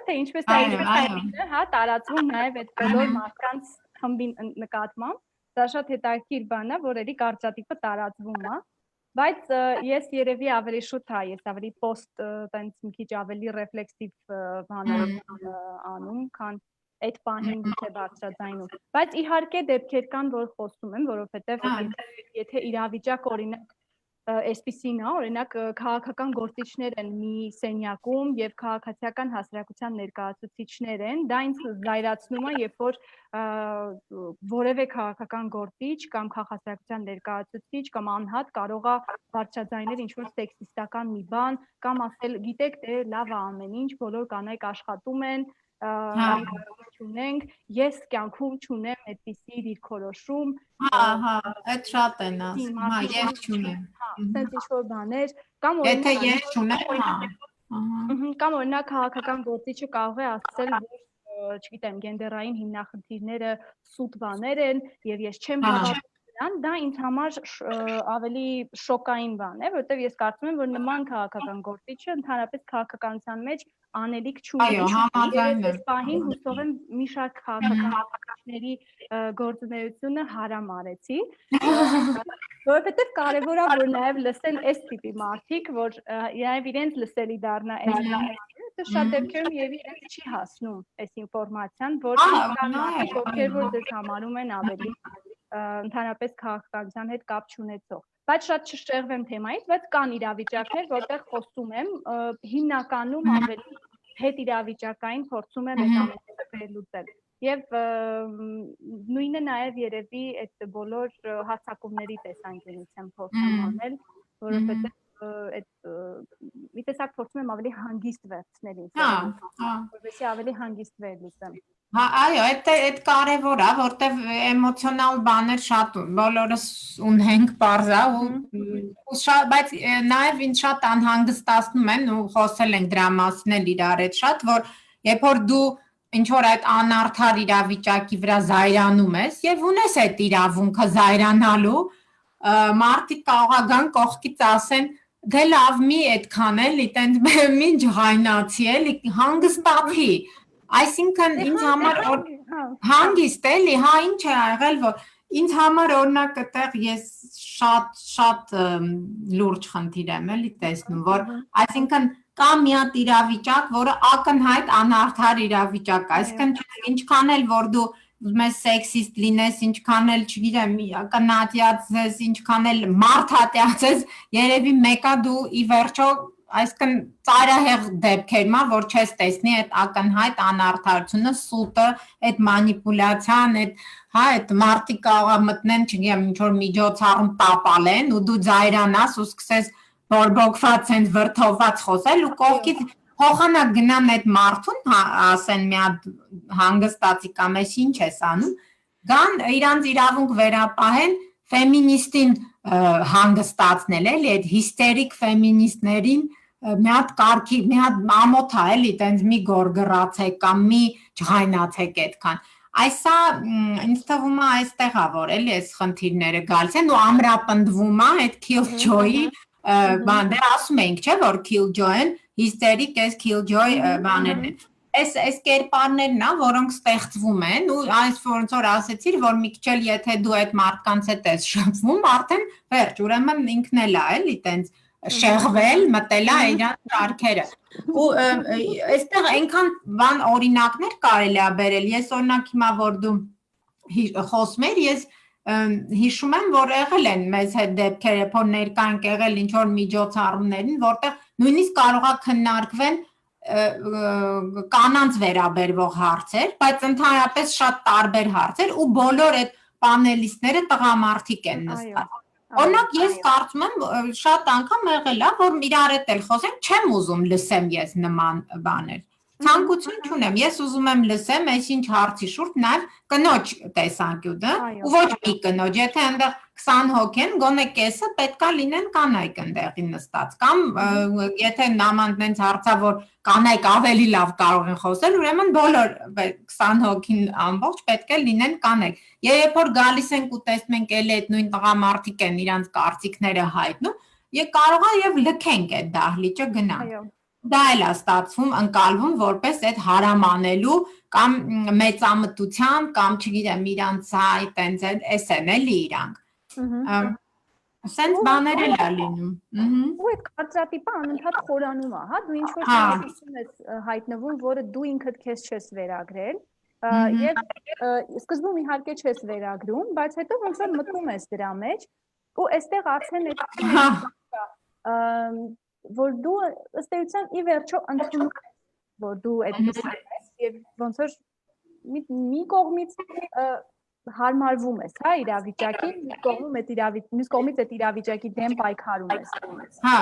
թե ինչպես է հա տարածվում նաև այդ բոլոր մարդկանց խմբի նկատմամբ, դա շատ հետաքրքիր բան է, որ էլի կարծրատիպը տարածվում է։ Բայց ես երևի ավելի շուտ հա, ես ավելի post տենց մի քիչ ավելի ռեֆլեքսիվ բաներ անում, քան այդ պահին թե բարձրաձայնում։ Բայց իհարկե դեպքեր կան, որ խոսում եմ, որովհետև եթե իրավիճակ օրինակ Այսպիսին է, օրինակ քաղաքական գործիչներ են մի սենյակում եւ քաղաքացիական հասարակության ներկայացուցիչներ են, դա ինձ զայրացնում է, երբ որ որևէ քաղաքական գործիչ կամ քաղաքացիական ներկայացուցիչ կամ անհատ կարող է բարձրաձայնել ինչ-որ սեքսիստական մի բան կամ ասել, գիտեք, դե լավ է ամեն ինչ, բոլոր կանայք աշխատում են, չունենք, ես կյանքում չունեմ այդպիսի դիրքորոշում, այդ շատ են ասում, ես չունեմ։ Սենց ինչ-որ բաներ, կամ Եթե ես չունեմ, կամ օրինակ քաղաքական գործիչը կարող է ասել, որ չգիտեմ, գենդերային հիմնախնդիրները սուտ բաներ են եւ ես չեմ հավատում դրան, դա ինձ համար ավելի շոկային բան է, որովհետեւ ես կարծում եմ, որ նման քաղաքական գործիչը ընդհանրապես քաղաքականության մեջ անելիք չունի։ Այո, համաձայն եմ։ Այս պահին հուսով եմ մի շարք քաղաքականների գործունեությունը հարամ արեցի, որովհետև կարևոր է որ նաև լսեն այս տիպի մարդիկ, որ նաև իրենց լսելի դառնա այս դա շատ դեպքերում եւ իրենց չի հասնում այս ինֆորմացիան, որ մարդիկ ովքեր որ դες համարում են ավելի ընդհանրապես քաղաքականության հետ կապ չունեցող։ Բայց շատ չշեղվեմ թեմայից, բայց կան իրավիճակներ, որտեղ խոսում եմ հիմնականում ավելի հետ իրավիճակային փորձում եմ այդ ամենը վերլուծել։ Եվ նույնը նաև երևի այդ բոլոր հարձակումների տեսանկյունից եմ փորձում անել, որովհետև այդ մի տեսակ փորձում եմ ավելի հանգիստ վերցնել ինձ, որովհետեւ ավելի հանգիստ վերլուծեմ։ Այո, այդ կարևոր է, որտեվ էմոցիոնալ բաներ շատ բոլորս ունենք, բարձա ու շատ, բայց նաև ինձ շատ անհանգստացնում են ու խոսել ենք դրա մասին էլ իրար հետ շատ, որ երբ որ դու ինչ որ այդ անարդար իրավիճակի վրա զայրանում ես եւ ունես այդ իրավունքը զայրանալու, մարդիկ կարող է գան կողքից ասեն դե լավ մի այդքան էլի, տենց մի ջղայնացի էլի, հանգստացի Այսինքն ինձ համար հանգիստ էլի, ինչ է եղել, որ ինձ համար օրինակ այդտեղ ես շատ լուրջ խնդիր եմ էլի տեսնում, որ այսինքն կա մի հատ իրավիճակ, որը ակնհայտ անարդար իրավիճակ է, այսինքն ինչքան էլ որ դու ուզում ես սեքսիստ լինես, ինչքան էլ չգիտեմ, կնատյաց ես, ինչքան էլ մարդատյաց ես, երևի մեկա դու ի վերջո այսինքն ծայրահեղ դեպքերում, որ չես տեսնի այդ ակնհայտ անարդարությունը, սուտը, այդ մանիպուլյացիան, այդ մարդիկ կարող է մտնեն, չգիտեմ, ինչ որ միջոցառում տապալեն ու դու ձայրանաս ու սկսես բորբոքված են վրթովված խոսել ու կողքից փոխանակ գնան այդ մարդուն ասեն մի հատ հանգստացի կամ էս ինչ ես անում, գան իրանց իրավունք վերապահեն ֆեմինիստին հանգստացնել էլի այդ հիստերիկ ֆեմինիստներին մի հատ կարգի, մի հատ ամոթ է էլի, տենց մի գորգռացեք կամ մի ջղայնացեք այդքան։ Այսա ինձ թվում է այստեղ է որ էլի այս խնդիրները գալիս են ու ամրապնդվում է այդ Killjoy-ի բան, դե ասում էինք, չէ՞ որ Killjoy-ն hysteric as Killjoy բաներն են։ Այս կերպարներն է, որոնք ստեղծվում են ու այս ոնց որ ասեցիր, որ մի քիչ էլ եթե դու այդ մարդկանց հետ ես շփվում, արդեն վերջ, ուրեմն ինքն էլ է էլի տենց շեղվել, մտել է իրանց շարքերը։ Ու այստեղ այնքան բան օրինակներ կարելի է բերել։ Ես օրինակ հիմա որ դու խոսում ես, ես հիշում եմ, որ եղել են մեզ հետ դեպքեր, երբ որ ներկա ենք եղել ինչ որ միջոցառումներին, որտեղ նույնիսկ կարող է քննարկվեն կանանց վերաբերվող հարցեր, բայց ընդհանրապես շատ տարբեր հարցեր ու բոլոր այդ պանելիստները տղամարդիկ են նստած։ Օրինակ ես կարծում եմ շատ անգամ եղել է, որ իրար հետ էլ խոսեմ, չեմ ուզում լսեմ ես նման բաներ։ Ցանկություն չունեմ, ես ուզում եմ լսեմ այսինչ հարցի շուրջ նաև կնոջ տեսանկյունը ու ոչ մի կնոջ, եթե այնտեղ 20 հոգի են, գոնե կեսը պետքա լինեն կանայք այնտեղի նստած կամ եթե նաման տենց հարցա որ կանայք ավելի լավ կարող են խոսել, ուրեմն բոլոր 20 հոգին ամբողջ պետք է լինեն կանայք։ Եվ երբ որ գալիս ենք ու տեսնում ենք էլի այդ նույն տղամարդիկ են իրանց կարծիքները հայտնում, եւ կարող է եւ լքենք այդ դահլիճը գնանք։ Դա էլ է ստացվում, ընկալվում որպես այդ հարամանելու կամ մեծամտության կամ չգիտեմ իրանց այդ էս են էլի իրանք։ Սենց բաներ էլ է լինում։ Ու այդ կարծրատիպը անընդհատ խորանում է, հա, դու ինչ որ ցանկություն ես հայտնվում, որը դու ինքդ քեզ չես վերագրել, եւ սկզբում իհարկե չես վերագրում, բայց հետո ոնց որ մտնում ես դրա մեջ ու այստեղ արդեն Հա որ դու ըստ էության ի վերջո ընդունում որ դու այդպես ես եւ ոնց որ մի կողմից հարմարվում ես, հա, իրավիճակին, մյուս կողմից այդ իրավիճակի դեմ պայքարում ես։ Հա։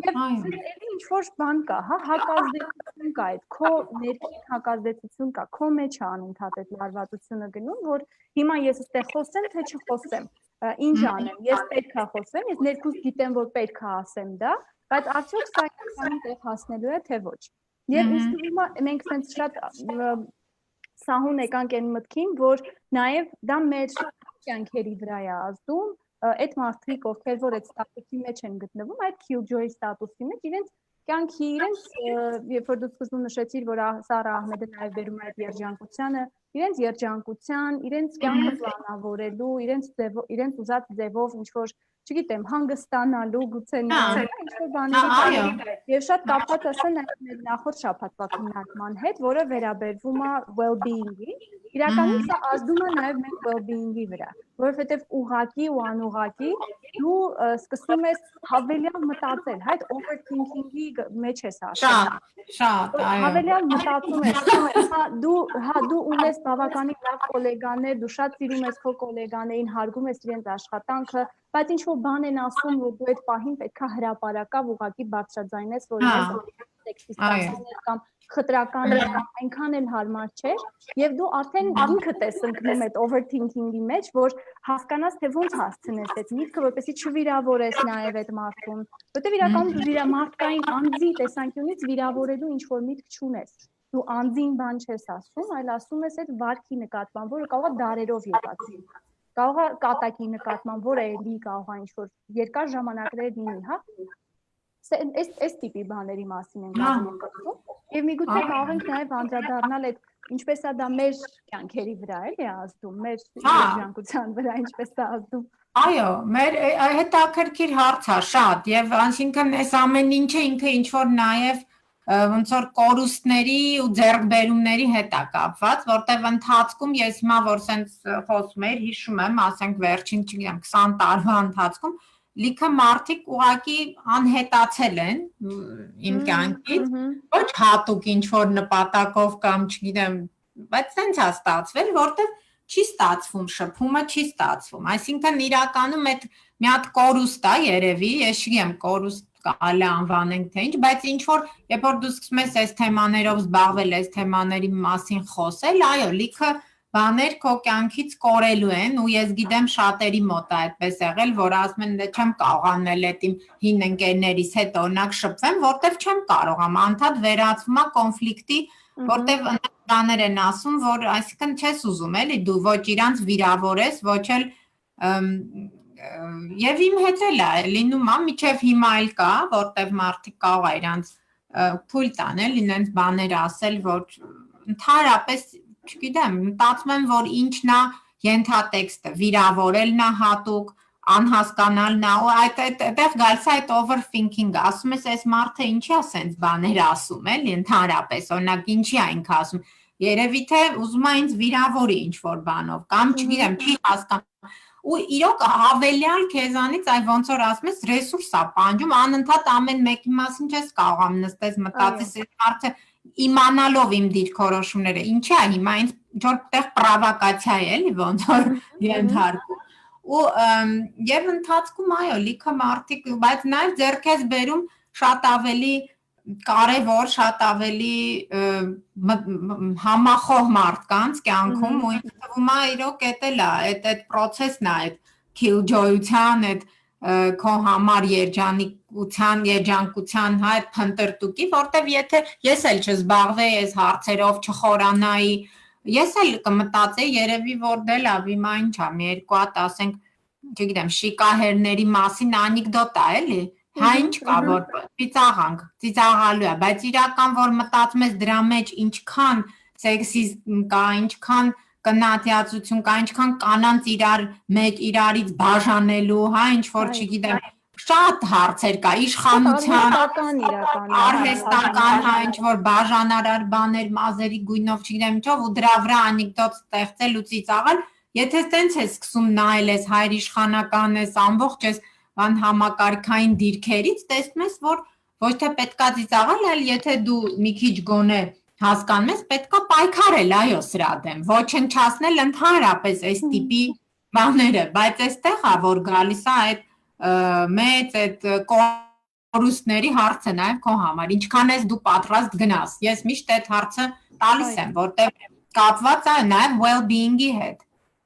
Եվ էլի ինչ որ բան կա, հա, հակազդեցություն կա, այդ քո ներքին հակազդեցություն կա, քո մեջ է անընդհատ այդ լարվածությունը գնում, որ հիմա ես այստեղ խոսեմ, թե չխոսեմ, ինչ անեմ, ես պետք է խոսեմ, ես ներքուս գիտեմ, որ պետք է ասեմ դա, բայց արդյոք սա ինքնին տեղ հասնելու է, թե ոչ։ Եվ ինձ թվում է մենք sense շատ սահուն եկանք այն մտքին, որ նաև դա մեր կյանքերի վրա է ազդում, այդ մարդիկ, ովքեր որ այդ ստատուսի մեջ են գտնվում, այդ killjoy ստատուսի մեջ, իրենց կյանքի, երբ որ դու սկզբում նշեցիր, որ Սարա Ահմեդը նաև բերում է այդ երջանկությանը, իրենց երջանկության, իրենց կյանքը պլանավորելու, իրենց ուզած ձևով ինչ որ չգիտեմ, հանգստանալու, գուցե նաև ինչ-որ բաների եւ շատ կապված ասեն այդ նախորդ շաբաթվա քննարկման հետ, որը վերաբերվում է well-being-ի, իրականում սա ազդում է նաև մեր well-being-ի վրա, որովհետեւ ուղղակի ու անուղղակի դու սկսում ես հավելյալ մտածել, այդ overthinking-ի մեջ ես ասում։ Շատ, այո։ Հավելյալ մտածում ես, դու ունես բավականին լավ գոլեգաներ, դու շատ սիրում ես քո գոլեգաներին, հարգում ես իրենց աշխատանքը, բայց ինչ որ բան են ասում, որ դու այդ պահին պետքա հրապարակավ ուղղակի բարձրաձայնես, որ ես տեքստիստական կամ խտրական կամ այնքան էլ հարմար չէ, եւ դու արդեն ինքդ ես ընկնում այդ overthinking-ի մեջ, որ հասկանաս թե ոնց հասցնես այդ միտքը, որպեսզի չվիրավորես նաեւ այդ մարդուն, որտեւ իրականում դու մարդկային անձի տեսանկյունից վիրավորելու ինչ որ միտք չունես։ Դու անձին բան չես ասում, այլ ասում ես այդ վարքի նկատմամբ, որը կարող է դարերով եղած լինի։ Կարող է կատակի նկատմամբ, որը էլի կարող է ինչ որ երկար ժամանակներ լինի, հա։ Այս տիպի բաների մասին ենք ասում։ Եվ միգուցե կարող ենք նաև անդրադառնալ այդ ինչպես է դա մեր կյանքերի վրա էլի ազդում, մեր երջանկության վրա ինչպես է ազդում։ Այո, մեր հետաքրքիր հարց է շատ եւ այսինքն այս ամեն ինչը ինքը ինչ որ նաև ոնց որ կորուստների ու ձեռքբերումների հետ է կապված, որտեվ ընթացքում ես հիմա որ սենց խոսում եմ, հիշում եմ, ասենք վերջին, չգիտեմ, 20 տարվա ընթացքում լիքը մարդիկ ուղղակի անհետացել են իմ կյանքից, ոչ հատուկ ինչ որ նպատակով կամ չգիտեմ, բայց սենց է ստացվել, որտեվ չի ստացվում, շփումը չի ստացվում, այսինքն իրականում այդ մի հատ կորուստ է երևի, ես չգիտեմ կորուստ կարելի անվանենք թե ինչ, բայց ինչ որ երբ որ դու սկսում ես այս թեմաներով զբաղվել, այս թեմաների մասին խոսել, այո, լիքը բաներ քո կյանքից կորելու են ու ես գիտեմ շատերի մոտ է այդպես եղել, որ ասում են դե չեմ կարող անել այդ իմ հին ընկերներիս հետ օրինակ շփվեմ, որտեվ չեմ կարող, անդադ վերածվում է կոնֆլիկտի, որտեվ բաներ են ասում, որ այսինքն չես ուզում էլի դու ոչ իրանց վիրավորես, ոչ էլ եւ իմ հետ էլ է լինում է միջև հիմա էլ կա, որտեվ մարդիկ կարող է իրանց թույլ տանել, իրենց բաներ ասել, որ ընդհանրապես չգիտեմ, մտածում եմ, որ ինչն է ենթատեքստը, վիրավորելն է հատուկ, անհասկանալն է, ու այդտեղ գալիս է այդ overthinking-ը, ասում ես, այս մարդը ինչի է սենց բաներ ասում, էլի, ընդհանրապես, օրինակ ինչի է ինքը ասում, երևի թե ուզում է ինձ վիրավորի ինչ-որ բանով, կամ չգիտեմ, չի հասկանում, ու իրոք հավելյալ քեզանից այ ոնց որ ասում ես ռեսուրս է պահանջում, անընդհատ ամեն մեկի մասին չես կարող նստես մտածես, այս մարդը իմանալով իմ դիրքորոշումները, ինչի է հիմա ինձ ինչ-որ պրովոկացիա է, էլի ոնց որ ենթարկում։ Ու եւ ընթացքում այո, լիքը մարդիկ, բայց նաեւ ձեռք ես բերում շատ ավելի կարևոր, շատ ավելի համախոհ մարդկանց կյանքում ու ինձ թվում է իրոք էդ էլ է, այդ process-ն է, այդ killjoy-ության, այդ քո համար երջանկության հա այդ փնտրտուքի, որտեվ եթե ես էլ չզբաղվեի այս հարցերով, չխորանայի, ես էլ կմտածեի երևի որ դե լավ, հիմա ինչ է, մի երկու հատ ասենք, չգիտեմ, շիկահերների մասին անեկդոտա էլի, հա ինչ կա, որ ծիծաղալու է, բայց իրական որ մտածում ես դրա մեջ ինչքան սեքսիզմ կա, ինչքան կնատիացություն կա, ինչքան կանանց իրարից բաժանելու, հա, ինչ որ չգիտեմ, շատ հարցեր կա, իշխանության, արհեստական, հա, ինչ որ բաժանարար բաներ, մազերի գույնով, չգիտեմ ինչով, ու դրա վրա անեկդոտ ստեղծել ու ծիծաղել, Եթե տենց ես սկսում նայել ես հայրիշխանական ես ամբողջ ես բան համակարգային դիրքերից, տեսնում ես, որ ոչ թե պետքա ծիծաղել, այլ եթե դու մի քիչ գոնե հասկանում ես, պետքա պայքարել, այո, սրա դեմ, ոչնչացնել ընդհանրապես այս տիպի բաները, բայց այստեղ է որ գալիս է այդ մեծ այդ կորուստների հարցը նաև քո համար, ինչքան ես դու պատրաստ գնաս։ Ես միշտ այդ հարցը տալիս եմ, որտեղ կապված է նաև well-being-ի հետ։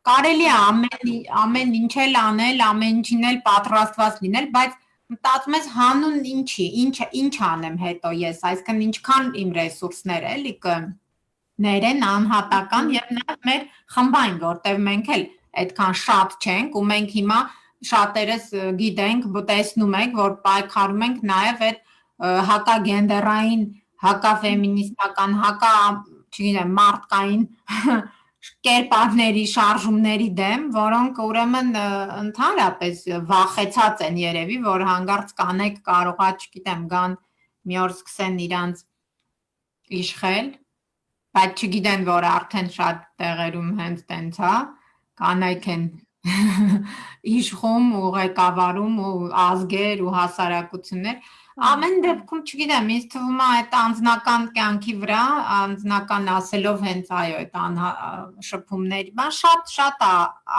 Կարելի է ամեն ինչ էլ անել, ամեն ինչին էլ պատրաստված լինել, բայց մտածում ես հանուն ինչի, ինչ անեմ հետո ես, այսինքն ինչքան իմ ռեսուրսները էլի կներեն անհատական եւ նաեւ մեր խմբային, որտեղ մենք էլ այդքան շատ չենք ու մենք հիմա շատերս գիտենք, տեսնում եք, որ պայքարում ենք նաեւ այդ հակագենդերային, հակաֆեմինիստական, չգիտեմ, մարդկային կերպարների, շարժումների դեմ, որոնք ուրեմն ընդհանրապես վախեցած են երևի, որ հանգարց կանեք կարողա, չգիտեմ, գան մի օր սկսեն իրանց իշխել, բայց չգիտեն, որ արդեն շատ տեղերում հենց տենց է, կանայք են իշխում ու ղեկավարում ու ազգեր ու հասարակություններ, ամեն դեպքում չգիտեմ, ինձ թվում է այդ անձնական կյանքի վրա, անձնական ասելով հենց այո, այդ շփումների, բան շատ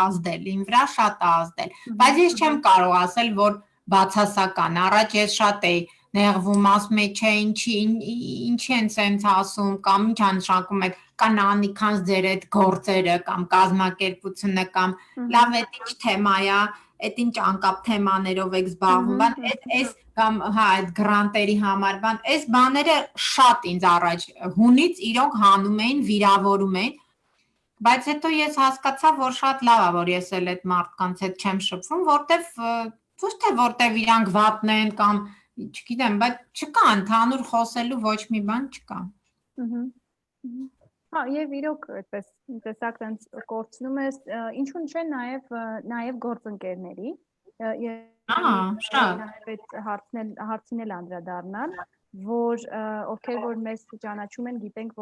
ազդել, իմ վրա շատ ազդել, բայց ես չեմ կարող ասել, որ բացասական, առաջ ես շատ էի նեղվում, ասում էի, չէ, ինչի են սենց ասում, կամ ինչ անշանակում այդ կան անիքանց ձեր այդ գործերը կամ կազմակերպությունը կամ լավ այդ ինչ թեմա է, այդ ինչ անկապ թեմաներով եք զբաղվում, բան այս կամ հա այդ գրանտերի համար, բան այս բաները շատ ինձ առաջ հունից իրոք հանում էին, վիրավորում էին, բայց հետո ես հասկացա, որ շատ լավ է, որ ես էլ այդ մարդկանց հետ չեմ շփվում, որտեվ ոչ թե որտեվ իրանք վատն են կամ չգիտեմ, բայց չկա ընդհանուր խոսելու ոչ մի բան չկա։ Հա, եւ իրոք այդպես տեսակ տենց կորցնում ես, ինչու՞ չէ նաեւ գործընկերների շատ այդ հարցին էլ անդրադառնալ, որ ովքեր որ մեզ ճանաչում են, գիտեն,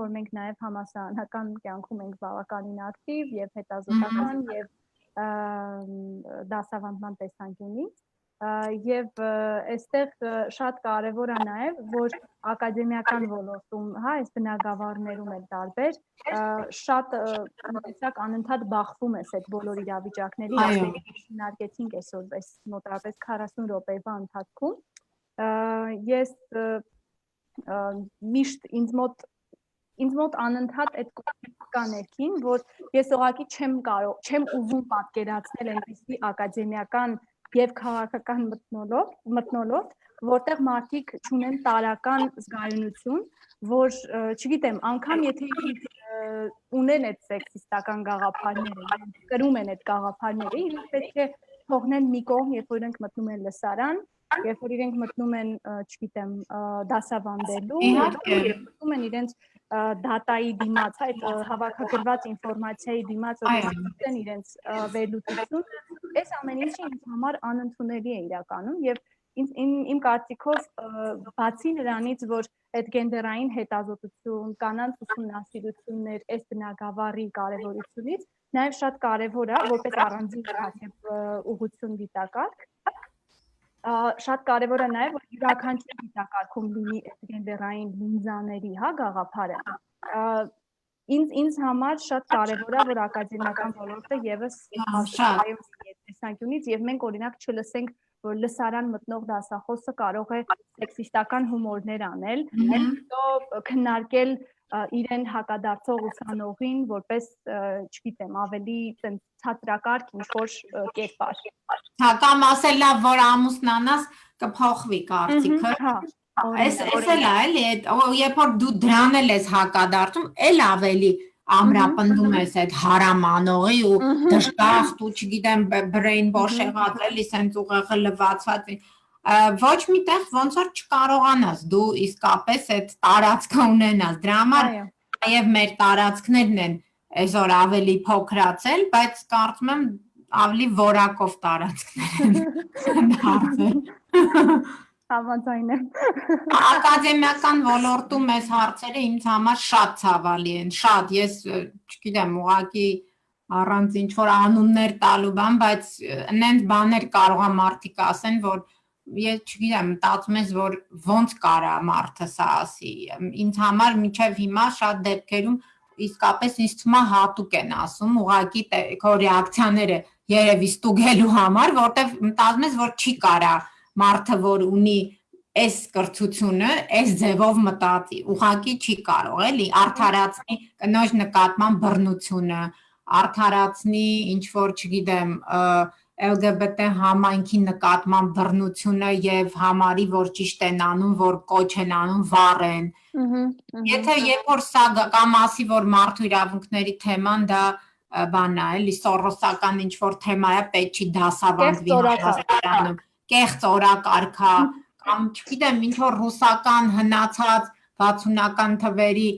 որ մենք նաեւ համասարանական կյանքում ենք բավականին ակտիվ եւ հետազոտական եւ դասավանդման տեսանկյունից եւ այստեղ շատ կարեւոր է նաեւ որ ակադեմիական ոլորտում, հա, այս բնագավառներում էլ տարբեր շատ տեսակ անընդհատ բախվում ես այդ բոլոր իրավիճակների, այսպես շնորհեցինք այսօր այս մոտավորապես 40 րոպեվա ընթացքում ես միշտ ինձ մոտ անընդհատ այդ կա ներքին, որ ես ուղղակի չեմ ուզում պատկերացնել այնպիսի ակադեմիական եւ քաղաքական մթնոլորտ, որտեղ մարդիկ չունեն տարական զգայունություն, որ չգիտեմ, անգամ եթե ունեն այդ սեքսիստական գաղափարները, կրում են այդ գաղափարները, իրենք պետք է թողնեն մի կողմ, երբ որ իրենք մտնում են լսարան, երբ որ իրենք մտնում են, չգիտեմ, դասավանդելու, մտնում են իրենց դատայի դիմաց, այդ հավաքագրված ինֆորմացիայի դիմաց, որտեղ են իրենց վերլուծություն, այս ամեն ինչը ինձ համար անընդունելի է իրականում եւ իմ կարծիքով բացի նրանից, որ այդ գենդերային հետազոտություն, կանանց ուսումնասիրություններ, այս բնագավառի կարևորությունից, նաև շատ կարևոր է, որպես առանձին հատկապես ուղղություն դիտակարգ, շատ կարևոր է նաև, որ յուրաքանչյուր դիտակարգում լինի այդ գենդերային լինզաների, հա, գաղափարը։ Ինձ համար շատ կարևոր է, որ ակադեմիական ոլորտը եւս տեսանկյունից եւ մենք օրինակ չլսենք, որ լսարան մտնող դասախոսը կարող է սեքսիստական հումորներ անել, հետո քննարկել իրեն հակադարձող ուսանողին որպես, չգիտեմ, ավելի ցածրակարգ ինչ-որ կերպար։ Հա, կամ ասել լավ, որ ամուսնանաս կփոխվի կարծիքը։ Այս էլ է, էլի, երբ որ դու դրան էլ ես հակադարձում, էլ ավելի ամրապնդում ես այդ հարամանողի ու դժբախտ ու չգիտեմ brain wash եղած էլի սենց ուղեղը լվացված ոչ միտեղ ոնց որ չկարողանաս դու իսկապես այդ տարածքը ունենաս դրա համար նաև մեր տարածքներն են այսօր ավելի փոքրացել բայց կարծում եմ ավելի որակով տարածքներ են դարձել Համաձայն եմ։ Ակադեմիական ոլորտում այս հարցերը ինձ համար շատ ցավալի են, շատ, ես չգիտեմ, ուղղակի առանց ինչ որ անուններ տալու բան, բայց նենց բաներ կարող է մարդիկ ասեն, որ ես չգիտեմ, մտածում ես, որ ոնց կարա մարդը սա ասի։ Ինձ համար մինչև հիմա շատ դեպքերում իսկապես ինձ թվում է հատուկ են ասում, ուղղակի քո ռեակցիաները երևի ստուգելու համար, որտեվ մտածում ես, որ չի կարա մարդը, որ ունի այս կրթությունը, այս ձևով մտածի, ուղղակի չի կարող, էլի, արդարացնի կնոջ նկատմամբ բռնությունը, արդարացնի ինչ որ, չգիտեմ, LGBT համայնքի նկատմամբ բռնությունը եւ համարի, որ ճիշտ են անում, որ կոչ են անում վառեն։ Եթե երբ որ սա կամ ասի, որ մարդու իրավունքների թեման դա բան է, էլի սորոսական ինչ որ թեմա է, պետք չի դասավանդվի համալսարանում, կեղծ օրակարգ է, կամ չգիտեմ, ինչ որ ռուսական հնացած 60-ական թվերի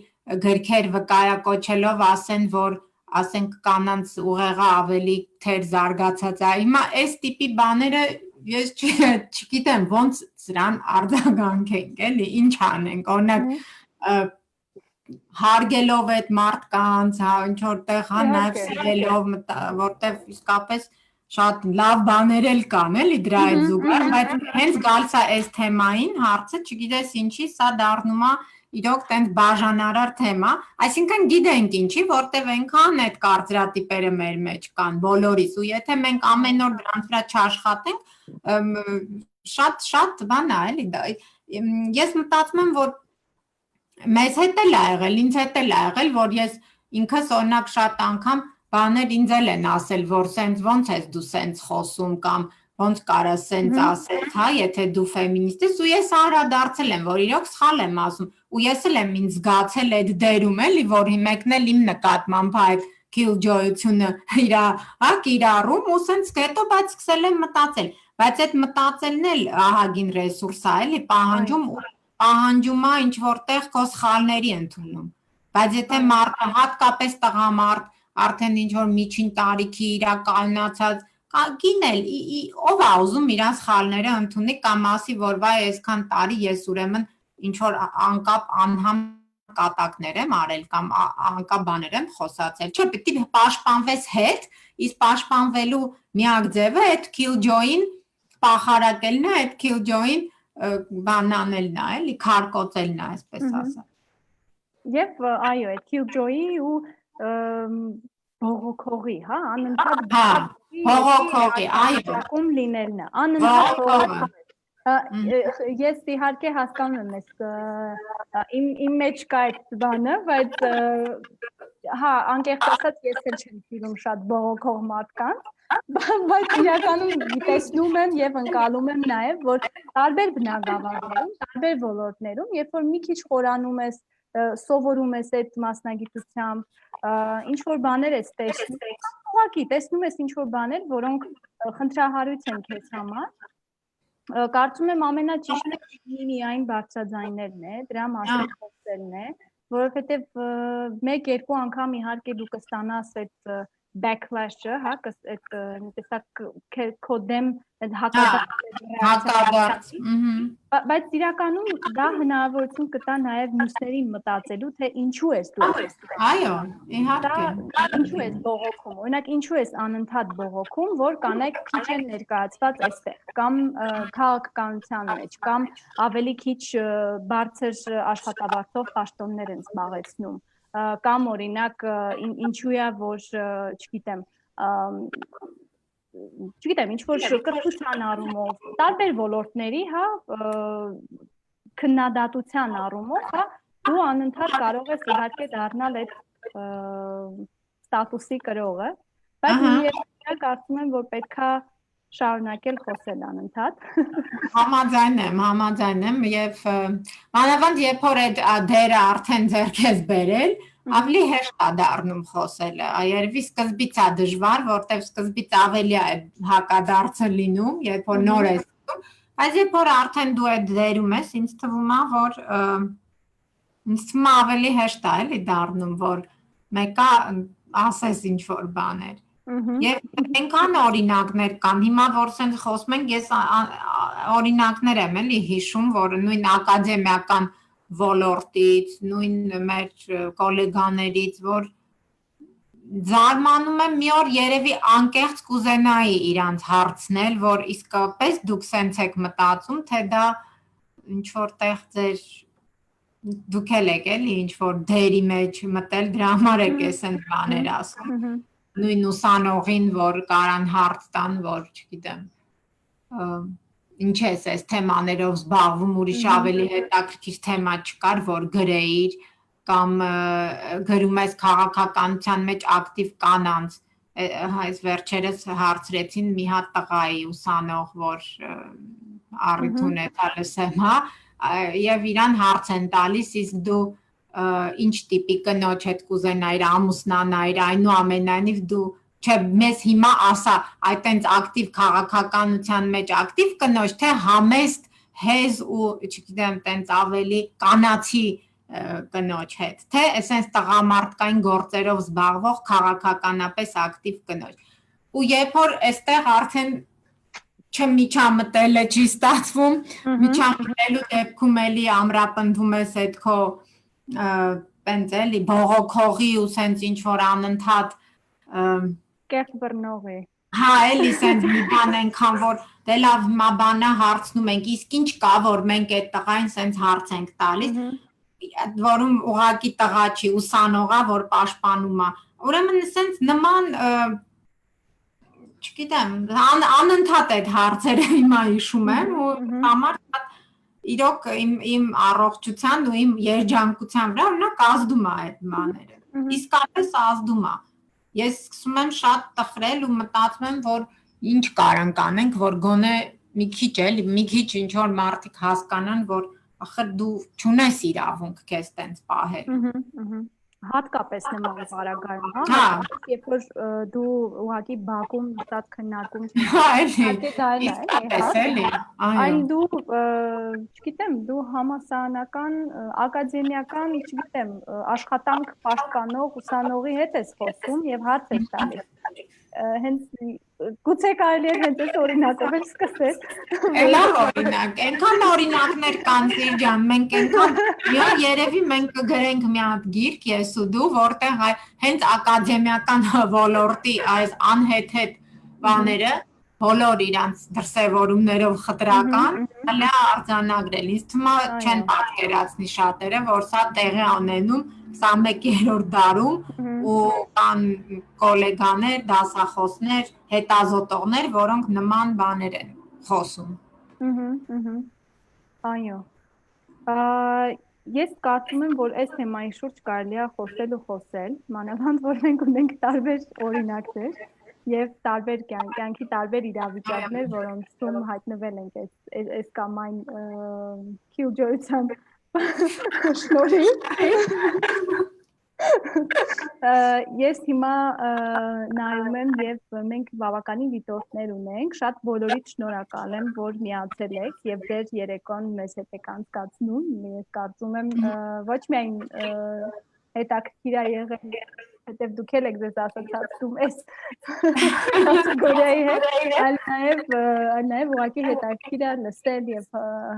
գրքեր վկայակոչելով ասեն, որ ասենք կանանց ուղեղը ավելի թեր զարգացած է։ Հիմա այս տիպի բաները ես չգիտեմ ոնց սրան արձագանքենք, էլի, ինչ անենք, օրինակ հարգելով այդ մարդկանց, հա, ինչ որտեղ հա նաև սիրելով, որտեղ իսկապես շատ լավ բաներ էլ կան, էլի դրա այդ զուգահեռ, բայց հենց գալիս է այս թեմային հարցը, չգիտես ինչի, սա դառնում է իրոք տենց բաժանարար թեմա, այսինքն գիտենք ինչի, որտեվ այնքան այդ կարծրատիպերը մեր մեջ կան բոլորիս, ու եթե մենք ամեն օր դրանց վրա չաշխատենք, շատ բան է, էլի, ես մտածում եմ, որ մեզ հետ էլ ա եղել, ինձ հետ էլ ա եղել, որ ես ինքս օրինակ շատ անգամ բաներ ինձ էլ են ասել, որ սենց ոնց ես դու սենց խոսում կամ ոնց կարաս սենց ասել, հա, եթե դու ֆեմինիստ ես, ու ես անդրադարձել եմ, որ իրոք սխալ եմ ասում, ու ես էլ եմ ինձ զգացել այդ դերում, էլի, որ մեկն էլ իմ նկատմամբ այդ killjoy-ությունը իրա, հա, կիրառում, ու սենց հետո բայց սկսել եմ մտածել, բայց այդ մտածելն էլ ահագին ռեսուրս է, էլի, պահանջում է ինչ որտեղ քո սխալների ընդունում, բայց եթե մարդը հատկապես տղամարդ արդեն ինչ որ միջին տարիքի իրականացած գինել, ով է ուզում իր սխալները ընդունի կամ ասի, որ վայ այսքան տարի ես ուրեմն ինչ որ անկապ անհամ կատակներ եմ արել կամ անկապ բաներ եմ խոսացել, չէ, պետք է պաշտպանվես հետ, իսկ պաշտպանվելու միակ ձևը այդ killjoy-ին պախարակելն է, այդ killjoy-ին բանանելն է, էլի, քարկոծելն է, այսպես ասած։ Եվ այո, այդ killjoy-ի ու բողոքողի, հա, անընդհատ բողոքողի, այո, լինելն է, անընդհատ ես իհարկե հասկանում եմ իմ մեջ կա այդ բանը, բայց հա, անկեղծ ասած ես էլ չեմ սիրում շատ բողոքող մարդկանց, բայց իրականում տեսնում եմ եւ ընկալում եմ նաեւ, որ տարբեր բնագավառներում, տարբեր ոլորտներում, երբ որ մի քիչ խորանում ես, սովորում ես այդ մասնագիտությամբ, ինչ որ բաներ ես տեսնում, ուղղակի տեսնում ես ինչ որ բաներ, որոնք խնդրահարույց են քեզ համար, կարծում եմ ամենաճիշտը միայն բարձրաձայներն է, դրա մասին խոսելն է, որովհետև 1-2 անգամ իհարկե դու կստանաս այդ backlash-ը, հա, տեսակ քո դեմ հակադարձ, բայց իրականում դա հնարավորություն կտա նաև մյուսներին մտածելու, թե ինչու ես դու այո, իհարկե, ինչու ես բողոքում, օրինակ ինչու ես անընդհատ բողոքում, որ կանայք քիչ են ներկայացված այստեղ, կամ քաղաքականության մեջ, կամ ավելի քիչ բարձր աշխատավարձով պաշտոններ են զբաղեցնում, կամ օրինակ ինչու է, որ չգիտեմ, ինչ որ կրթության առումով, տարբեր ոլորտների, հա, քննադատության առումով, հա, դու անընդհատ կարող ես իհարկե դառնալ այդ ստատուսի կրողը, բայց ես կարծում եմ, որ պետքա շարունակել խոսել անընդհատ։ Համաձայն եմ եւ մանավանդ երբ որ այդ դերը արդեն ձեռք ես բերել, ավելի հեշտ է դառնում խոսելը, երևի սկզբից է դժվար, որտեվ սկզբից ավելի է հակադարձը լինում, երբ որ նոր ես, բայց երբ որ արդեն դու այդ դերում ես, ինձ թվում է ավելի հեշտ է էլի դառնում, որ մեկը ասես ինչ որ բաներ։ Եվ այնքան օրինակներ կան, հիմա որ սենց խոսում ենք, ես օրինակներ եմ էլի հիշում, որ նույն ակադեմիական ոլորտից, նույն մեր գոլեգաներից, որ զարմանում եմ մի օր երևի անկեղծ կուզենայի իրանց հարցնել, որ իսկապես դուք սենց եք մտածում, թե դա ինչ որտեղ ձեր դուք եք էլի ինչ որ դերի մեջ մտել դրա համար եք էսեն բաներ ասում։ Նույն ուսանողին, որ կարան հարց տան, որ չգիտեմ, ինչ ես այս թեմաներով զբաղվում, ուրիշ ավելի հետաքրքիր թեմա չկար, որ գրեիր կամ գրում ես քաղաքականության մեջ ակտիվ կանանց, այս վերջերս հարցրեցին մի հատ տղայի ուսանող, որ առիթ ունեցա լսեմ, հա, եւ իրան հարց են տալիս, իսկ դու ինչ տիպի կնոջ հետ կուզենայիր ամուսնանայիր, այնուամենայնիվ դու չէ, մեզ հիմա ասա, այդ տենց ակտիվ քաղաքականության մեջ ակտիվ կնոջ, թե համեստ, հեզ ու, չգիտեմ, տենց ավելի կանացի կնոջ հետ, թե էսենց տղամարդկային գործերով զբաղվող քաղաքականապես ակտիվ կնոջ։ Ու երբ որ այստեղ արդեն չմիջամտելը չի ստացվում, միջամտելու դեպքում էլի ամրապնդում ես այդ քո տենց էլի բողոքողի ու սենց ինչ որ անընդհատ կեղծ բռնողի։ Հա, էլի սենց մի բան այնքան որ դե լավ հիմա բանը հարցնում ենք, իսկ ինչ կա որ մենք այդ տղային սենց հարց ենք տալիս, որում ուղակի տղա չի, ուսանողա, որ պաշտպանում է։ Ուրեմն սենց նման չգիտեմ, անընդհատ այդ հարցերը հիմա հիշում եմ ու համար իրոք իմ առողջության ու իմ երջանկության վրա օրինակ ազդում է այդ բաները։ Իսկապես ազդում է։ Ես սկսում եմ շատ տխրել ու մտածում եմ, որ ինչ կարանք անենք, որ գոնե մի քիչ էլի, մի քիչ ինչ որ մարդիկ հասկանան, որ ախր դու չունես իրավունք քեզ տենց պահել։ Հատկապես նման պարագայում, հա, երբ որ դու ուղղակի բակում ստաց քննարկում այն դու, չգիտեմ, դու համասարանական, ակադեմիական, չգիտեմ, աշխատանք պաշտպանող ուսանողի հետ ես խոսում եւ հարց ես տալիս։ Հենց գուցե կարելի է հենց այս օրինակով էլ սկսել։ Լավ օրինակ, այնքան օրինակներ կան Սիր ջան, մենք այնքան երևի մենք կգրենք մի հատ գիրք ես ու դու, որտեղ հենց ակադեմիական ոլորտի այս անհեթեթ բաները բոլոր իրանց դրսևորումներով խտրական հələ արձանագրել։ Ինձ թվում է չեն պատկերացնի շատերը, որ սա տեղի անենում 21-րդ դարում ու կան գոլեգաներ, դասախոսներ, հետազոտողներ, որոնք նման բաներ են խոսում։ Այո։ Ես կարծում եմ, որ այս թեմայի շուրջ կարելի է խոսել ու խոսել, մանավանդ որ մենք ունենք տարբեր օրինակներ եւ տարբեր կյանքի տարբեր իրավիճակներ, որոնցում հայտնվել ենք այս կամ այն քիլջոյության շնորհիվ։ Ես հիմա նայում եմ եւ մենք բավականին դիտորդներ ունենք, շատ բոլորիդ շնորհակալ եմ, որ միացել եք եւ ձեր երեկոն մեզ հետ եք անցկացնում։ Ես կարծում եմ ոչ միայն հետաքրքիր է եղել, հետեւ դուք եք ձեզ ասոցացնում այս կատեգորիայի հետ, այլ նաեւ ուղղակի հետաքրքիր է լսել եւ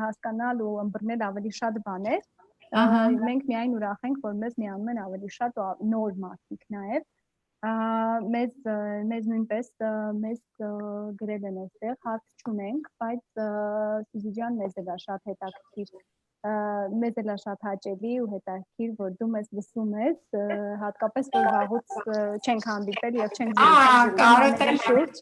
հասկանալ ու ըմբռնել ավելի շատ բաներ։ Մենք միայն ուրախ ենք, որ մեզ միանում են ավելի շատ նոր մարդիկ նաև։ Մեզ նույնպես մեզ գրել են այստեղ, հարց չունենք, բայց Սուզի ջան, մեզ էլ է շատ հետաքրքիր, մեզ էլ է շատ հաճելի ու հետաքրքիր, որ դու մեզ լսում ես, հատկապես որ վաղուց չենք հանդիպել եւ չենք զրուցել։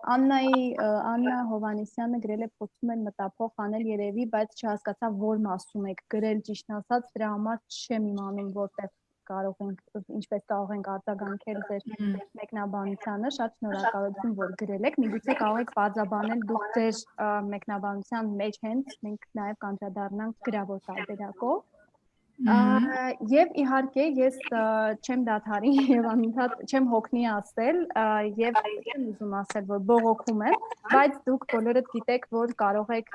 Աննա Հովանեսյանը գրել է փորձում են մտափոխ անել երևի, բայց չհասկացա որ մասում եք գրել ճիշտ ասած, դրա համար չեմ իմանում որտեղ կարող ենք ինչպես կարող ենք արձագանքել ձեր մեկնաբանությանը, շատ շնորհակալություն որ գրել եք, միգուցե կարող եք բացաբանել դուք ձեր մեկնաբանության մեջ հենց մենք նաև կանդրադառնանք գրավոր տարբերակով։ Եվ իհարկե ես չեմ դադարի եւ անընդհատ չեմ հոգնի ասել եւ չեմ ուզում ասել որ բողոքում եմ, բայց դուք բոլորդ գիտեք որ կարող եք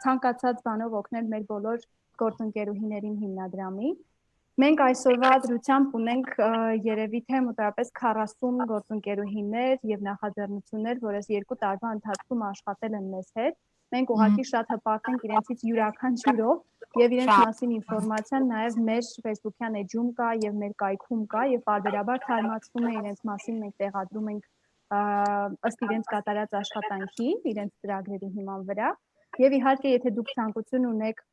ցանկացած բանով օգնել մեր բոլոր գործընկերուհիներին հիմնադրամի։ Մենք այսօրվա դրությամբ ունենք երևի թե մոտավորապես 40 գործընկերուհիներ եւ նախաձեռնություններ, որ այս 2 տարվա ընթացքում աշխատել են մեզ հետ Մենք ուղղակի շատ հպարտ ենք իրենցից յուրաքանչյուրով եւ իրենց մասին ինֆորմացիան նաեւ մեր Facebook-յան էջում կա եւ մեր կայքում կա եւ պարբերաբար թարմացվում է իրենց մասին, մենք տեղադրում ենք ըստ իրենց կատարած աշխատանքի, իրենց ծրագրերի հիման վրա եւ իհարկե եթե դուք ցանկություն ունեք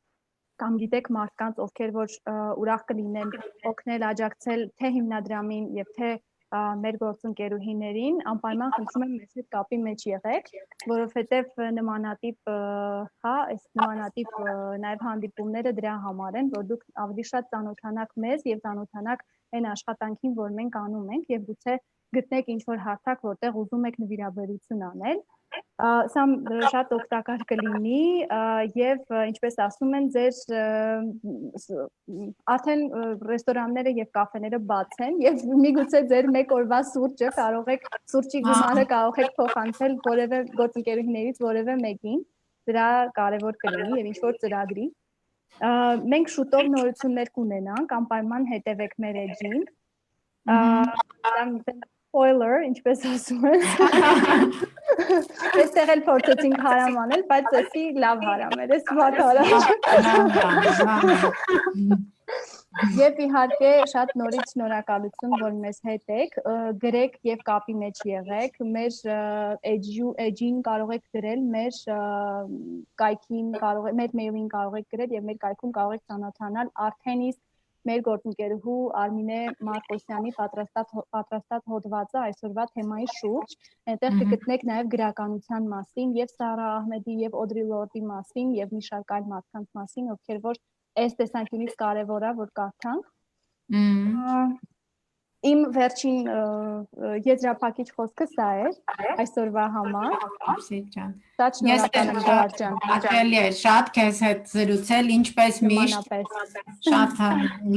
կամ գիտեք մարդկանց, ովքեր որ ուրախ կլինեն օգնել, աջակցել թե հիմնադրամին եւ թե մեր գործընկերուհիներին, անպայման խնդրում եմ մեզ հետ կապի մեջ եղեք, որովհետեւ նմանատիպ, այս նմանատիպ նաեւ հանդիպումները դրա համար են, որ դուք ավելի շատ ծանոթանաք մեզ եւ ծանոթանաք այն աշխատանքին, որ մենք անում ենք եւ գուցե գտնեք ինչ-որ հարթակ, որտեղ ուզում եք նվիրաբերություն անել։ Սա շատ օգտակար կլինի եւ ինչպես ասում են ձեր արդեն ռեստորանները եւ կաֆեները բաց են եւ միգուցե ձեր մեկ օրվա սուրճը կարող եք սուրճի գումարը կարող եք փոխանցել որևէ գործընկերուհիներից որևէ մեկին դրա կարեւոր կլինի եւ ինչ որ ծրագրի մենք շուտով նորություններ կունենանք անպայման հետեւեք մեր էջին spoiler, ինչպես ասում են։ Այստեղ էլ փորձեցինք հարամ անել, բայց էսի լավ հարամ էր, էս վատ հարամ։ Եվ իհարկե շատ նորից շնորհակալություն, որ մեզ հետ եք, գրեք եւ կապի մեջ եղեք, մեր էջին կարող եք գրել, մեր կայքին կարող եք, մեր մեյլին կարող եք գրել եւ մեր կայքում կարող եք ծանոթանալ արդեն իսկ մեր գործընկերուհու Արմինե Մարկոսյանի պատրաստած հոդվածը այսօրվա թեմայի շուրջ, այնտեղ կգտնեք նաև գրականության մասին եւ Սարա Ահմեդի եւ Օդրի Լորդի մասին եւ մի շարք այլ մարդկանց մասին, ովքեր որ այս տեսանկյունից կարեւոր է որ կարդանք։ Իմ վերջին եզրափակիչ խոսքը սա է այսօրվա համար։ Շատ շնորհակալ եմ Գոհար Հաճելի է շատ քեզ հետ զրուցել, ինչպես միշտ շատ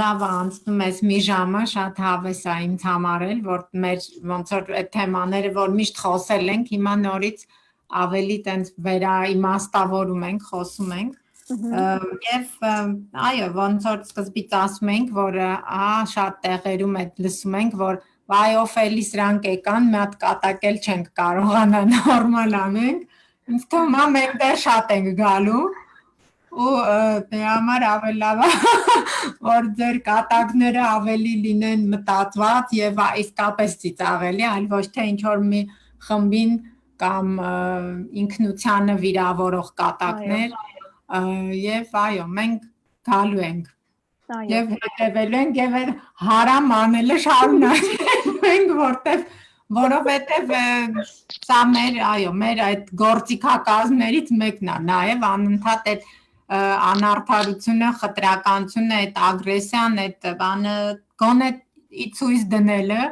լավ անցնում ես մի ժամը, շատ հավես է ինձ համարել, որ մեր ոնց որ այդ թեմաները, որ միշտ խոսել ենք, հիմա նորից ավելի տենց վերաիմաստավորում ենք, խոսում ենք։ Եվ այո, ոնց որ սկզբից ասում ենք, որ շատ տեղերում այդ լսում ենք, որ վայ էլի սրանք եկան, մի հատ կատակել չենք կարողանա նորմալ անենք, ինձ թվում է մենք դեռ շատ ենք գալու ու դրա համար ավելի լավ է, որ ձեր կատակները ավելի լինեն մտածված եւ իսկապես ծիծաղելի, այլ ոչ թե ինչ որ մի խմբին կամ ինքնությանը վիրավորող կատակներ եւ այո, մենք գալու ենք եւ հետեւելու ենք եւ հարամ անելը շարունակելու ենք, որովհետեւ սա մեր այդ գործիքակազմներից մեկն է, նաեւ անընդհատ այդ անարդարությունը, խտրականությունը, այդ ագրեսիան, այդ բանը գոնե ցույց դնելը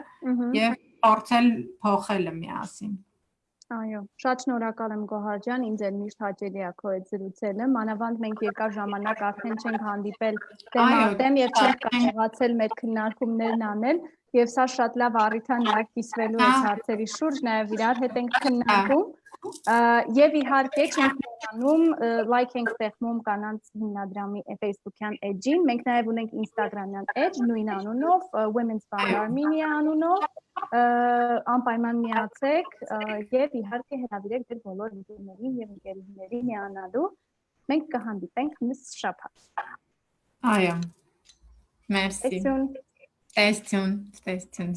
եւ փորձել փոխելը միասին։ Այո, շատ շնորհակալ եմ Գոհար ջան, ինձ էլ միշտ հաճելի է քո հետ զրուցելը, մանավանդ մենք երկար ժամանակ արդեն չենք հանդիպել դեմ եւ չենք կարողացել մեր քննարկումներն անել եւ սա շատ լավ առիթ է նաեւ կիսվելու այս հարցերի շուրջ, նաեւ իրար հետ ենք քննարկում եւ իհարկե չենք մոռանում լայք ենք տեղում կանանց հիմնադրամի Facebook-յան էջին, մենք նաեւ ունենք Instagram-յան էջ նույն անունով Women's Fund Armenia անունով անպայման միացեք եւ իհարկե հրավիրեք ձեր բոլոր ընկերներին եւ ընկերուհիներին միանալու։ Մենք կհանդիպենք մյուս շաբաթ։ Այո։ Մերսի։ Տեսություն։